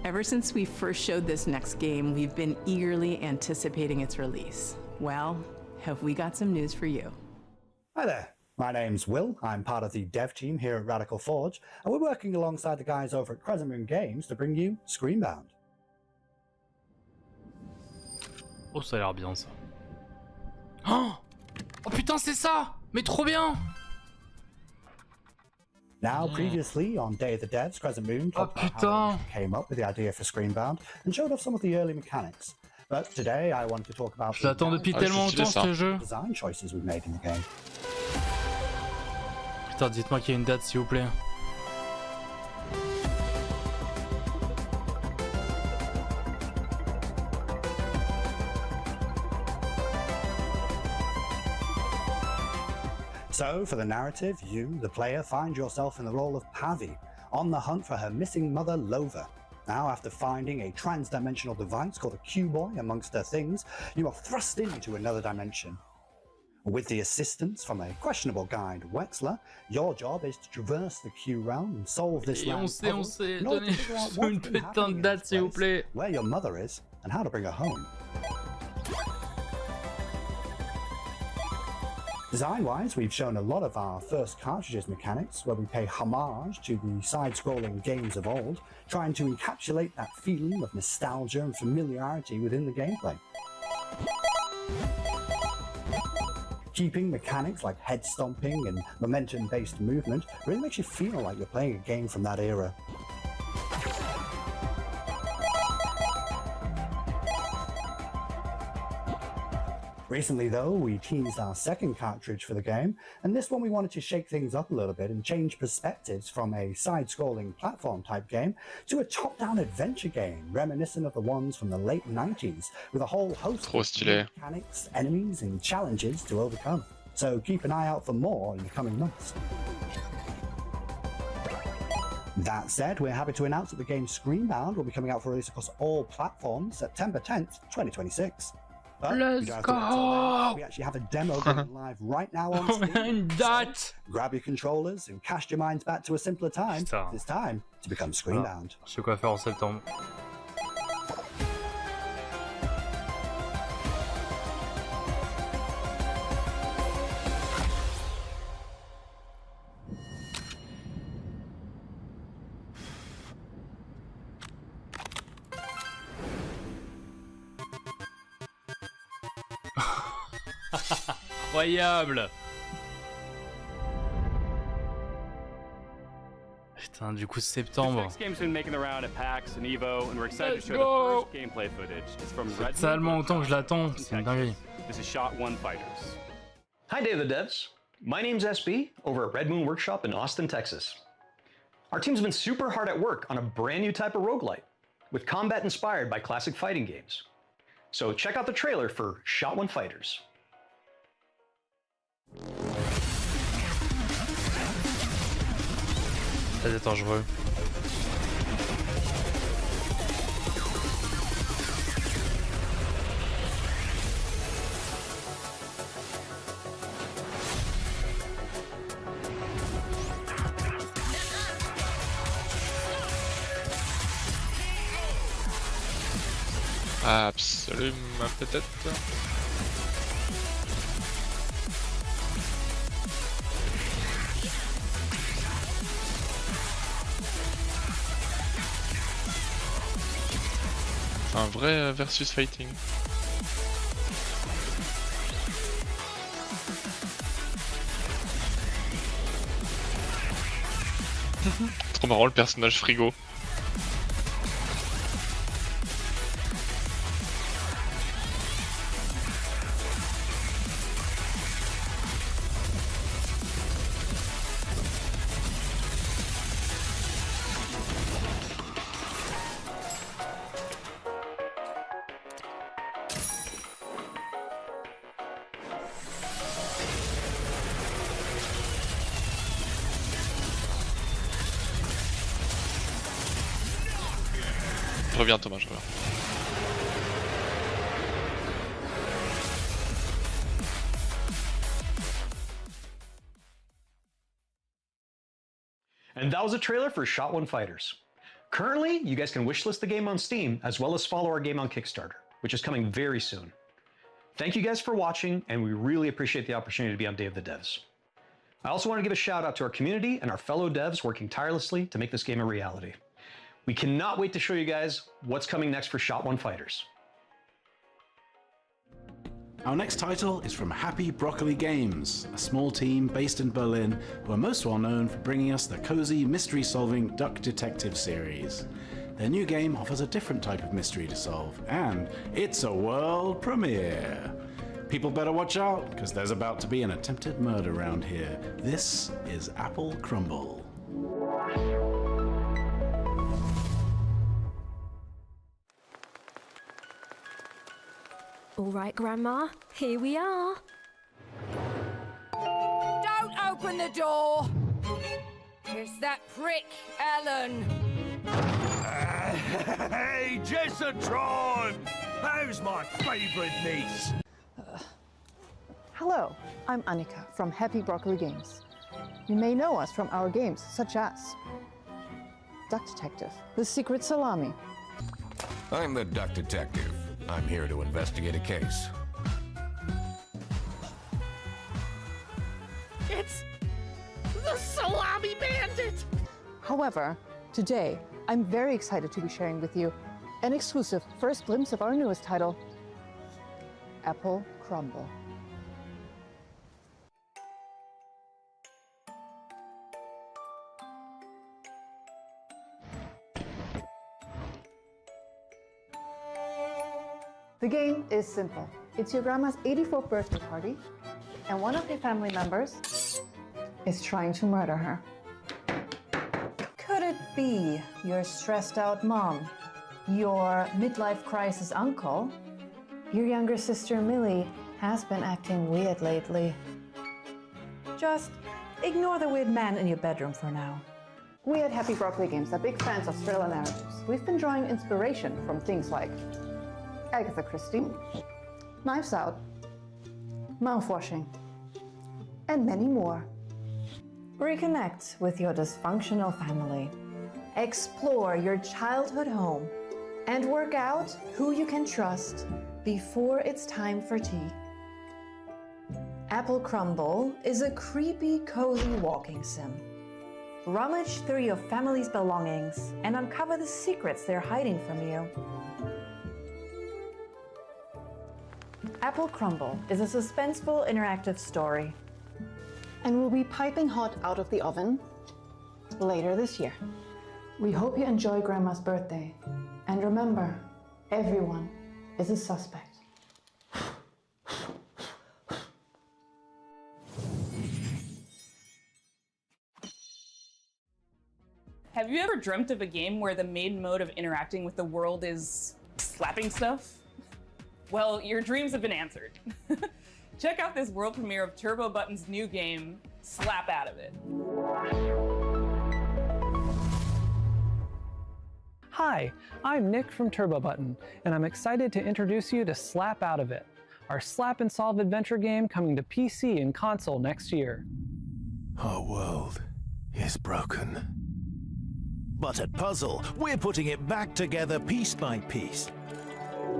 Ever since we first showed this next game, we've been eagerly anticipating its release. Well, have we got some news for you? Hi there, my name's Will. I'm part of the dev team here at Radical Forge, and we're working alongside the guys over at Crescent Moon Games to bring you Screenbound. Oh, ça a l'air bien ça. Oh putain, c'est ça! Mais trop bien! Now, previously on Day of the Devs, Crescent Moon came up with the idea for Screenbound and showed off some of the early mechanics. But today I want to talk about Je l'attends depuis tellement longtemps ce jeu. Design choices we've made in the game. Putain, dites-moi qu'il y a une date s'il vous plaît. So, for the narrative, you, the player, find yourself in the role of Pavi, on the hunt for her missing mother, Lova. Now, after finding a trans-dimensional device called a Q-Boy amongst their things, you are thrust into another dimension. With the assistance from a questionable guide, Wexler, your job is to traverse the Q realm and solve this land puzzle in order to figure out what's been happening in this place, where your mother is, and how to bring her home. Design-wise, we've shown a lot of our first cartridges mechanics, where we pay homage to the side-scrolling games of old, trying to encapsulate that feeling of nostalgia and familiarity within the gameplay. Keeping mechanics like head stomping and momentum-based movement really makes you feel like you're playing a game from that era. Recently though, we teased our second cartridge for the game, and this one we wanted to shake things up a little bit and change perspectives from a side-scrolling platform type game to a top-down adventure game reminiscent of the ones from the late 90s with a whole host of mechanics, enemies and challenges to overcome. So keep an eye out for more in the coming months. That said, we're happy to announce that the game Screenbound will be coming out for release across all platforms September 10th, 2026. But Let's go! We actually have a demo going live right now on Steam. So grab your controllers and cast your minds back to a simpler time. It's time to become Screenbound. Je sais quoi faire en septembre. Incroyable. Putain, du coup septembre. Let's go. C'est tellement longtemps que je l'attends, c'est une dinguerie. Hi Day of the Devs, my name's SB over at Red Moon Workshop in Austin, Texas. Our team's been super hard at work on a brand new type of roguelite, with combat inspired by classic fighting games. So check out the trailer for Shot One Fighters. Très dangereux. Absolument, peut-être. Un vrai versus fighting. Trop marrant le personnage frigo. Je reviens Thomas, je reviens. And that was a trailer for Shot One Fighters. Currently, you guys can wishlist the game on Steam as well as follow our game on Kickstarter, which is coming very soon. Thank you guys for watching, and we really appreciate the opportunity to be on Day of the Devs. I also want to give a shout out to our community and our fellow devs working tirelessly to make this game a reality. We cannot wait to show you guys what's coming next for Shot One Fighters. Our next title is from Happy Broccoli Games, a small team based in Berlin who are most well known for bringing us the cozy mystery-solving Duck Detective series. Their new game offers a different type of mystery to solve, and it's a world premiere. People better watch out, because there's about to be an attempted murder around here. This is Apple Crumble. All right, Grandma, here we are. Don't open the door! It's that prick, Ellen. Hey, Jessatron! How's my favorite niece? Hello, I'm Annika from Happy Broccoli Games. You may know us from our games such as Duck Detective, The Secret Salami. I'm the Duck Detective. I'm here to investigate a case. It's the Salami Bandit! However, today, I'm very excited to be sharing with you an exclusive first glimpse of our newest title, Apple Crumble. The game is simple. It's your grandma's 84th birthday party, and one of your family members is trying to murder her. Could it be your stressed out mom, your midlife crisis uncle? Your younger sister Millie has been acting weird lately. Just ignore the weird man in your bedroom for now. We at Happy Broccoli Games are big fans of thriller narratives. We've been drawing inspiration from things like Agatha Christie, Knives Out, Mouthwashing, and many more. Reconnect with your dysfunctional family. Explore your childhood home and work out who you can trust before it's time for tea. Apple Crumble is a creepy, cozy walking sim. Rummage through your family's belongings and uncover the secrets they're hiding from you. Apple Crumble is a suspenseful interactive story and will be piping hot out of the oven later this year. We hope you enjoy Grandma's birthday, and remember, everyone is a suspect. Have you ever dreamt of a game where the main mode of interacting with the world is slapping stuff? Well, your dreams have been answered. Check out this world premiere of Turbo Button's new game, Slap Out of It. Hi, I'm Nick from Turbo Button, and I'm excited to introduce you to Slap Out of It, our slap and solve adventure game coming to PC and console next year. Our world is broken. But at Puzzle, we're putting it back together piece by piece.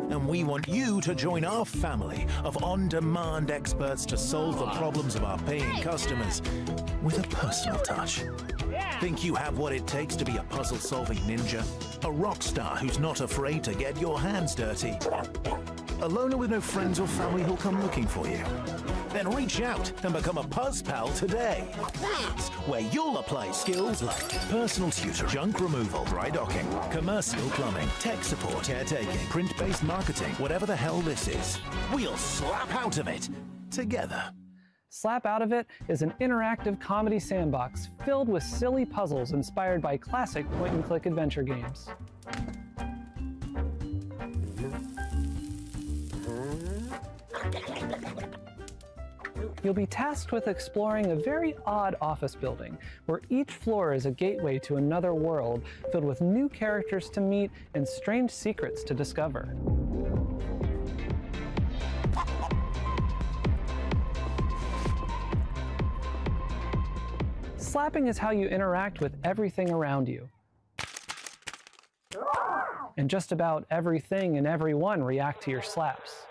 And we want you to join our family of on-demand experts to solve the problems of our paying customers with a personal touch. Think you have what it takes to be a puzzle-solving ninja? A rock star who's not afraid to get your hands dirty? A loner with no friends or family who'll come looking for you? Then reach out and become a Puzz Pal today. That's where you'll apply skills like personal tutor, junk removal, dry docking, commercial plumbing, tech support, caretaking, print-based marketing, whatever the hell this is. We'll slap out of it together. Slap Out of It is an interactive comedy sandbox filled with silly puzzles inspired by classic point-and-click adventure games. You'll be tasked with exploring a very odd office building, where each floor is a gateway to another world filled with new characters to meet and strange secrets to discover. Slapping is how you interact with everything around you. And just about everything and everyone react to your slaps.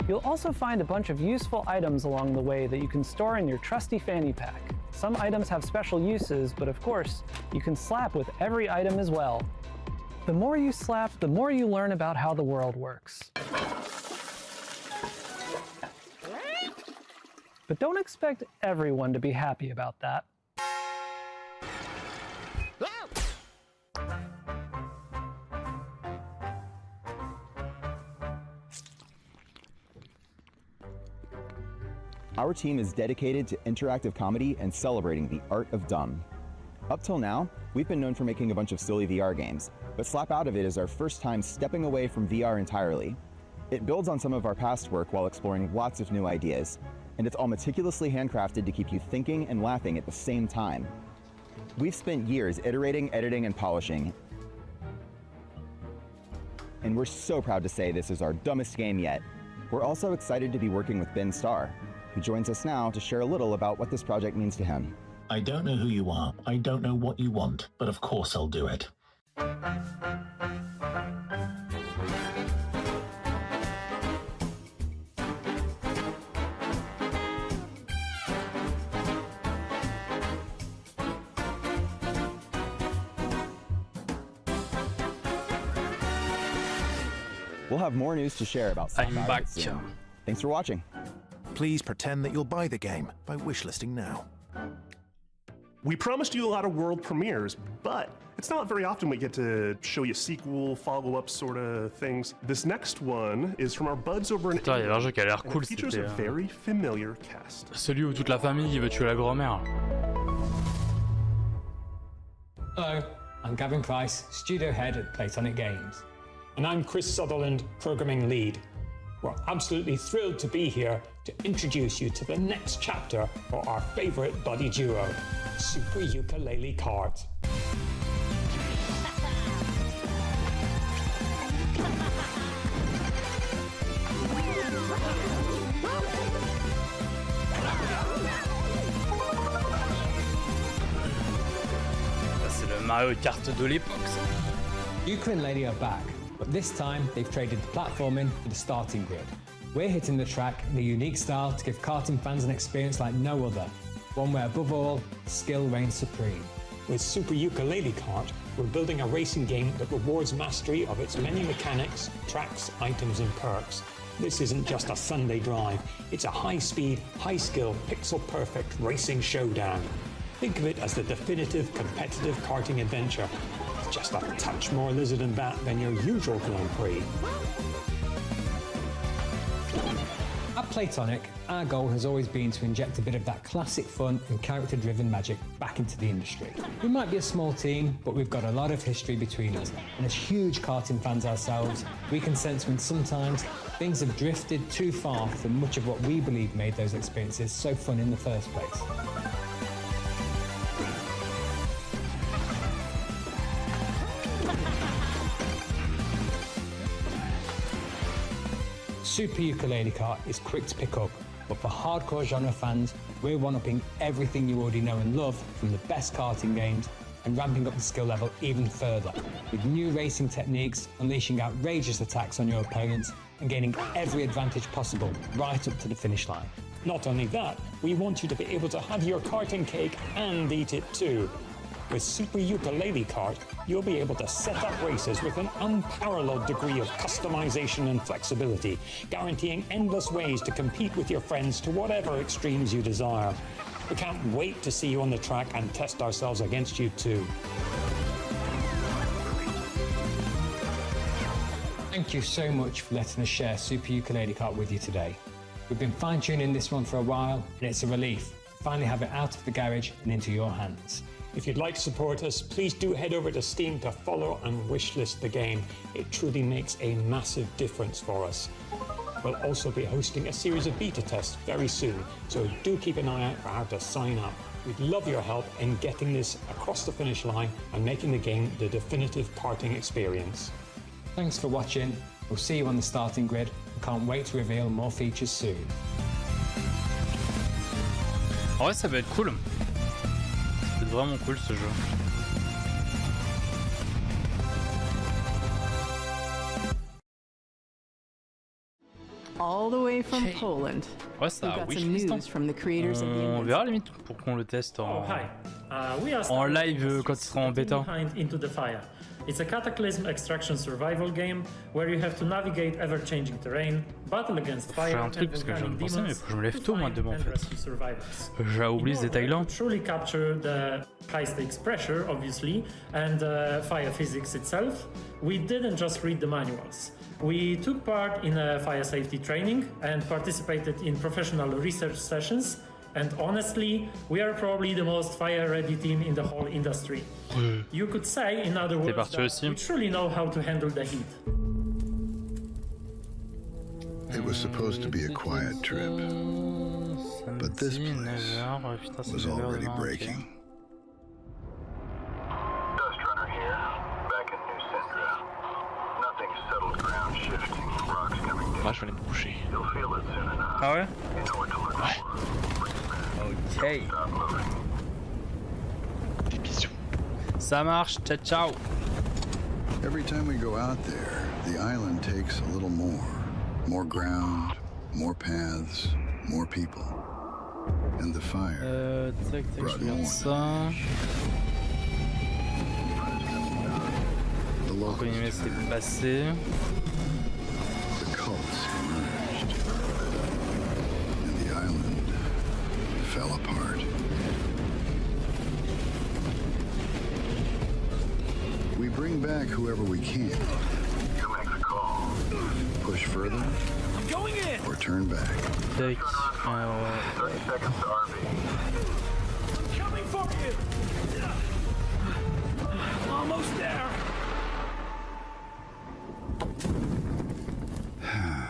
You'll also find a bunch of useful items along the way that you can store in your trusty fanny pack. Some items have special uses, but of course, you can slap with every item as well. The more you slap, the more you learn about how the world works. But don't expect everyone to be happy about that. Our team is dedicated to interactive comedy and celebrating the art of dumb. Up till now, we've been known for making a bunch of silly VR games, but Slap Out of It is our first time stepping away from VR entirely. It builds on some of our past work while exploring lots of new ideas, and it's all meticulously handcrafted to keep you thinking and laughing at the same time. We've spent years iterating, editing, and polishing. And we're so proud to say this is our dumbest game yet. We're also excited to be working with Ben Starr, who joins us now to share a little about what this project means to him. I don't know who you are, I don't know what you want, but of course I'll do it. We'll have more news to share about I'm back. soon. Thanks for watching. Please pretend that you'll buy the game by wishlisting now. We promised you a lot of world premieres, but it's not very often we get to show you sequel, follow-up sort of things. This next one is from our buds over in Putain, il y avait un jeu qui a l'air cool, features c'était a very familiar cast. celui où toute la famille veut tuer la grand-mère. Hello, I'm Gavin Price, studio head at Platonic Games. And I'm Chris Sutherland, programming lead. We're absolutely thrilled to be here to introduce you to the next chapter for our favorite buddy duo, Super Ukulele Cards. C'est le Mario Kart de l'époque, ça. Ukulele are back, but this time they've traded the platforming for the starting grid. We're hitting the track in a unique style to give karting fans an experience like no other, one where above all, skill reigns supreme. With Super Ukulele Kart, we're building a racing game that rewards mastery of its many mechanics, tracks, items and perks. This isn't just a Sunday drive, it's a high-speed, high-skill, pixel-perfect racing showdown. Think of it as the definitive competitive karting adventure. It's just a touch more lizard and bat than your usual Grand Prix. At Platonic, our goal has always been to inject a bit of that classic fun and character-driven magic back into the industry. We might be a small team, but we've got a lot of history between us, and as huge karting fans ourselves, we can sense when sometimes things have drifted too far from much of what we believe made those experiences so fun in the first place. Super Ukulele Kart is quick to pick up, but for hardcore genre fans, we're one-upping everything you already know and love from the best karting games and ramping up the skill level even further, with new racing techniques, unleashing outrageous attacks on your opponents and gaining every advantage possible right up to the finish line. Not only that, we want you to be able to have your karting cake and eat it too. With Super Ukulele Kart, you'll be able to set up races with an unparalleled degree of customization and flexibility, guaranteeing endless ways to compete with your friends to whatever extremes you desire. We can't wait to see you on the track and test ourselves against you too. Thank you so much for letting us share Super Ukulele Kart with you today. We've been fine-tuning this one for a while, and it's a relief to finally have it out of the garage and into your hands. If you'd like to support us, please do head over to Steam to follow and wishlist the game. It truly makes a massive difference for us. We'll also be hosting a series of beta tests very soon, so do keep an eye out for how to sign up. We'd love your help in getting this across the finish line and making the game the definitive karting experience. Thanks for watching. We'll see you on the starting grid. We can't wait to reveal more features soon. En vrai, ça va être cool. C'est vraiment cool ce jeu. All the way from Poland. Ouais, ça We've got oui, some news from the creators of the on verra limite pour qu'on le teste en, en live quand il sera en bêta. Into the Fire. It's a cataclysm extraction survival game where you have to navigate ever-changing terrain, battle against fire and volcanic demons. Mais faut que je me lève tôt moi demain en fait. J'ai oublié ce détail-là. Truly capture the high-stakes pressure, obviously, and fire physics itself. We didn't just read the manuals. We took part in a fire safety training and participated in professional research sessions. And honestly, we are probably the most fire-ready team in the whole industry. You could say, in other words, that we truly know how to handle the heat. It was supposed to be a quiet trip, but this place was already breaking. Ah ouais? Ok. Des bisous. Ça marche, ciao ciao. Every time we go out there, the island takes a little more. More ground, more paths, more people. And the fire tac, tac, brought je regarde more. ça. The Le premier locals s'est turned. passé. The cults emerged. And the island fell apart. We bring back whoever we can. You make the call. Push further I'm going in. or turn back. Tac. 30 seconds to RV. Coming for you. Almost there.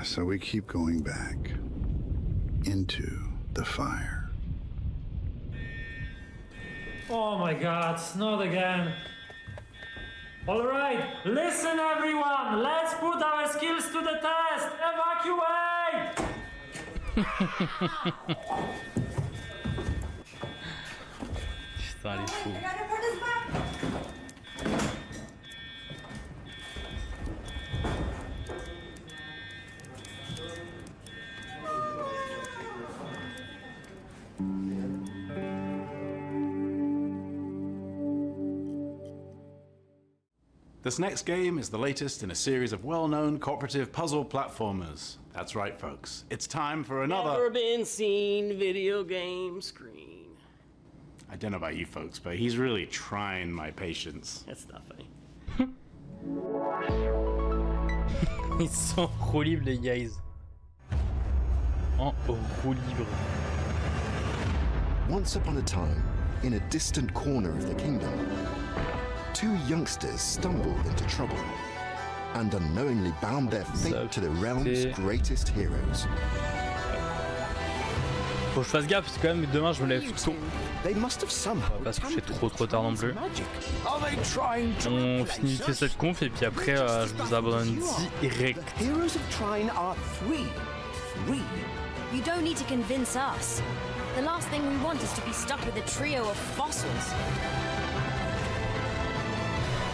So we keep going back into the fire. Oh my god, not again. Alright, listen everyone, let's put our skills to the test! Evacuate! Putain, elle est fou. This next game is the latest in a series of well-known cooperative puzzle platformers. That's right, folks. It's time for another... Never been seen video game screen. I don't know about you folks, but he's really trying my patience. That's not funny. Ils sont en roue libre, les guys. En roue libre. Once upon a time, in a distant corner of the kingdom, two youngsters stumbled into trouble and unknowingly bound their fate to the realm's greatest heroes. Faut que je fasse gaffe parce que quand même demain je me lève tôt. They must have somehow On va pas se coucher trop tard non plus. On finit vite fait cette conf et puis après je vous abandonne direct. Heroes of Trine are three. You don't need to convince us. The last thing we want is to be stuck with a trio of fossils.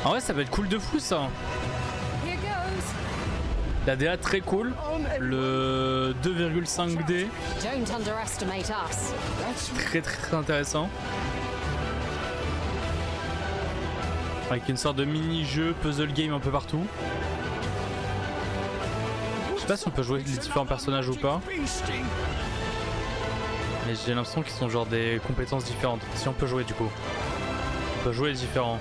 En vrai ça peut être cool de fou ça. Here goes. La DA très cool. Le 2,5D. Don't underestimate us. Très intéressant. Avec une sorte de mini-jeu, puzzle game un peu partout. Je sais pas si on peut jouer les différents personnages ou pas. Mais j'ai l'impression qu'ils sont genre des compétences différentes. Si on peut jouer du coup. On peut jouer les différents.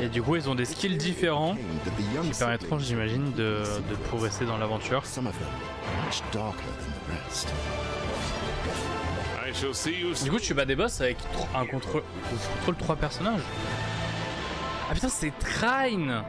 Et du coup ils ont des skills différents qui permettront j'imagine de progresser dans l'aventure. Du coup tu bats des boss avec un contrôle 3 personnages. Ah putain c'est Trine.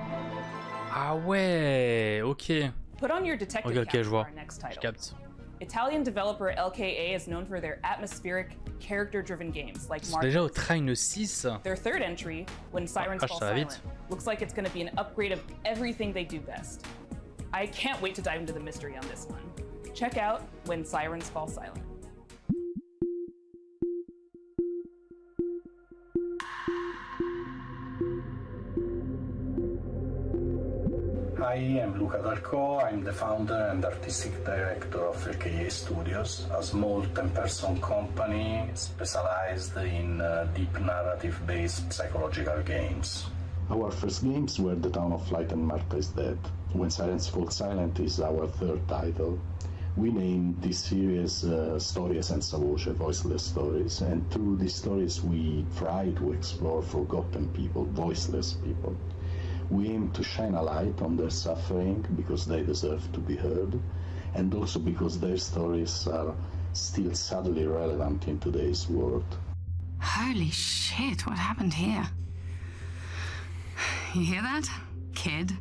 Ah ouais ok. Put on your detective Ok je vois. for our next Je title. capte. Italian developer LKA is known for their atmospheric, character-driven games like C'est déjà au Trine 6. Their third entry, When Sirens Fall Silent, looks like it's going to be an upgrade of everything they do best. I can't wait to dive into the mystery on this one. Check out When Sirens Fall Silent. Hi, I'm Luca Dalco. I'm the founder and artistic director of LKA Studios, a small 10-person company specialized in deep narrative-based psychological games. Our first games were The Town of Light and Martha is Dead. When Silence Falls Silent is our third title. We named this series Storie senza voce, voiceless stories, and through these stories we try to explore forgotten people, voiceless people. We aim to shine a light on their suffering because they deserve to be heard, and also because their stories are still sadly relevant in today's world. Holy shit, what happened here? You hear that, kid?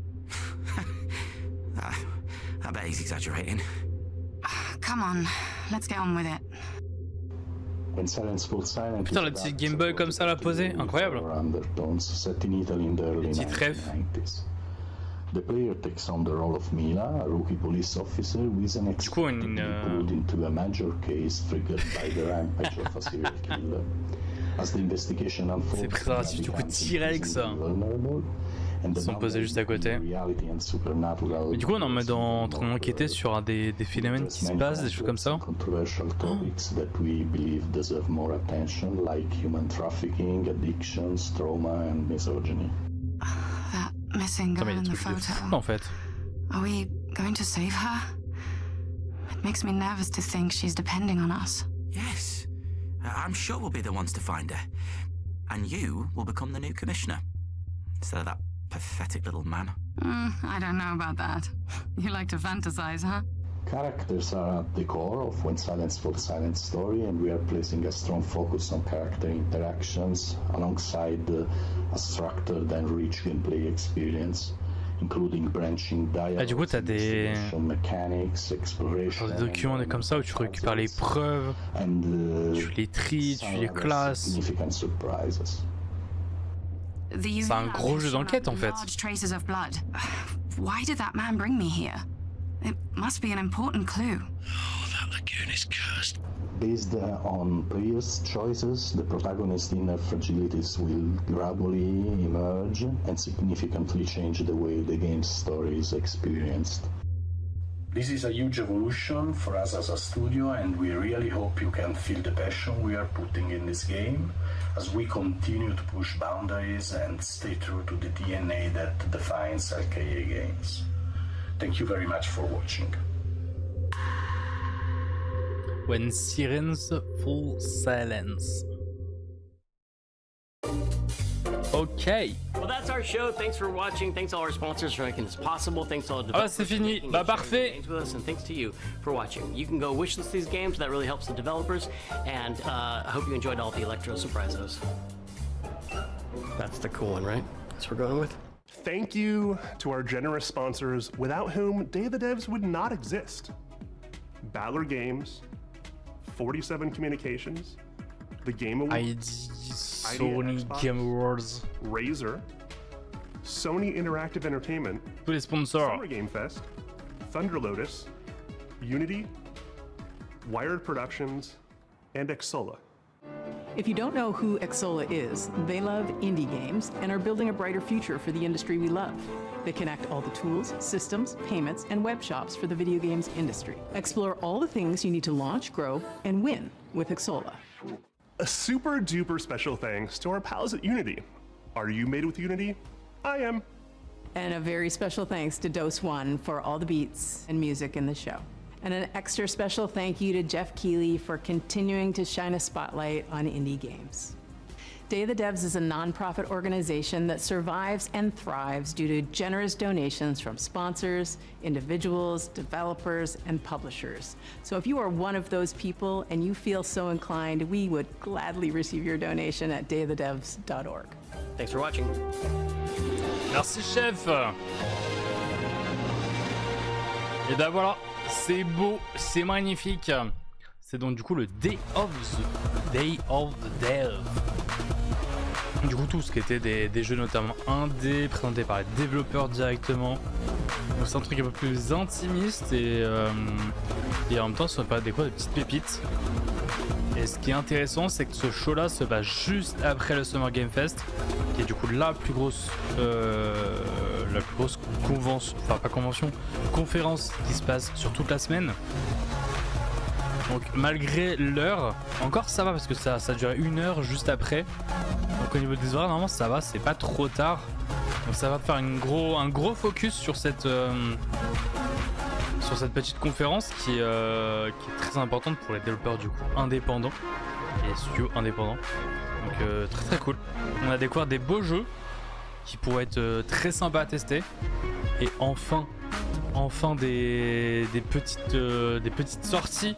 I bet he's exaggerating. Come on, let's get on with it. When Silence Falls Silent Putain la petite Game Boy comme ça à la poser, incroyable. Undertones set in Italy in the early Petite ref. 1990s. The player takes on the role of Mila, a rookie police officer with an expected pulled into a major case triggered by the rampage of a serial killer. As the investigation unfolds, c'est préservatif du coup tiré avec ça. Ils sont posés juste à côté. Mais du coup on est en mode en train d'enquêter sur des phénomènes qui se passent, des choses comme ça. Controversial topics that we believe deserve more attention, like human trafficking, addictions, trauma and misogyny. That missing girl in the photo. En fait. Are we going to save her? It makes me nervous to think she's depending on us. Yes. I'm sure we'll be the ones to find her. And you will become the new commissioner. Instead of that pathetic little man. I don't know about that. You like to fantasize, huh? Characters are at the core of When Silence Falls Silent story, and we are placing a strong focus on character interactions alongside a structured and rich gameplay experience, including branching dialogue, du coup, t'as des documents comme ça où tu récupères les preuves, tu les tries, tu les classes. C'est un gros jeu d'enquête en fait. Traces of blood. Why did that man bring me here? It must be an important clue. Oh, that lagoon is cursed. Based on players' choices, the protagonist's inner fragilities will gradually emerge and significantly change the way the game's story is experienced. This is a huge evolution for us as a studio, and we really hope you can feel the passion we are putting in this game as we continue to push boundaries and stay true to the DNA that defines LKA games. Thank you very much for watching. When Silence Falls Silence. Okay. Well, that's our show. Thanks for watching. Thanks to all our sponsors for making this possible. Thanks to all the developers. Ah, c'est fini. Bah parfait. Games with us, and thanks to you for watching. You can go wishlist these games. That really helps the developers. And I hope you enjoyed all the Electro Surprisos. That's the cool one, right? That's what we're going with. Thank you to our generous sponsors, without whom Day of the Devs would not exist. Battler Games, 47 Communications, The Game Awards, Sony Game Awards, Razer, Sony Interactive Entertainment, tous les sponsors, SummerGameFest, Thunder Lotus, Unity, Wired Productions, and Exola. If you don't know who Exola is, they love indie games and are building a brighter future for the industry we love. They connect all the tools, systems, payments, and web shops for the video games industry. Explore all the things you need to launch, grow, and win with Exola. A super duper special thanks to our pals at Unity. Are you made with Unity? I am. And a very special thanks to Dose One for all the beats and music in the show. And an extra special thank you to Jeff Keighley for continuing to shine a spotlight on indie games. Day of the Devs is a nonprofit organization that survives and thrives due to generous donations from sponsors, individuals, developers, and publishers. So if you are one of those people and you feel so inclined, we would gladly receive your donation at dayofthedevs.org. Thanks for watching. Merci chef. Et ben voilà, c'est beau, c'est magnifique. C'est donc du coup le Day of the Dev. Du coup tout ce qui était des jeux notamment indés, présentés par les développeurs directement. Donc c'est un truc un peu plus intimiste et en même temps ce sont pas des petites pépites. Et ce qui est intéressant c'est que ce show là se passe juste après le Summer Game Fest, qui est du coup la plus grosse convention, enfin pas convention, conférence qui se passe sur toute la semaine. Donc malgré l'heure, encore ça va parce que ça durait 1 heure juste après. Donc au niveau des horaires normalement ça va, c'est pas trop tard. Donc ça va faire un gros focus sur cette petite conférence qui est très importante pour les développeurs du coup indépendants et les studios indépendants. Donc très cool. On a découvert des beaux jeux qui pourraient être très sympas à tester. Et enfin des petites sorties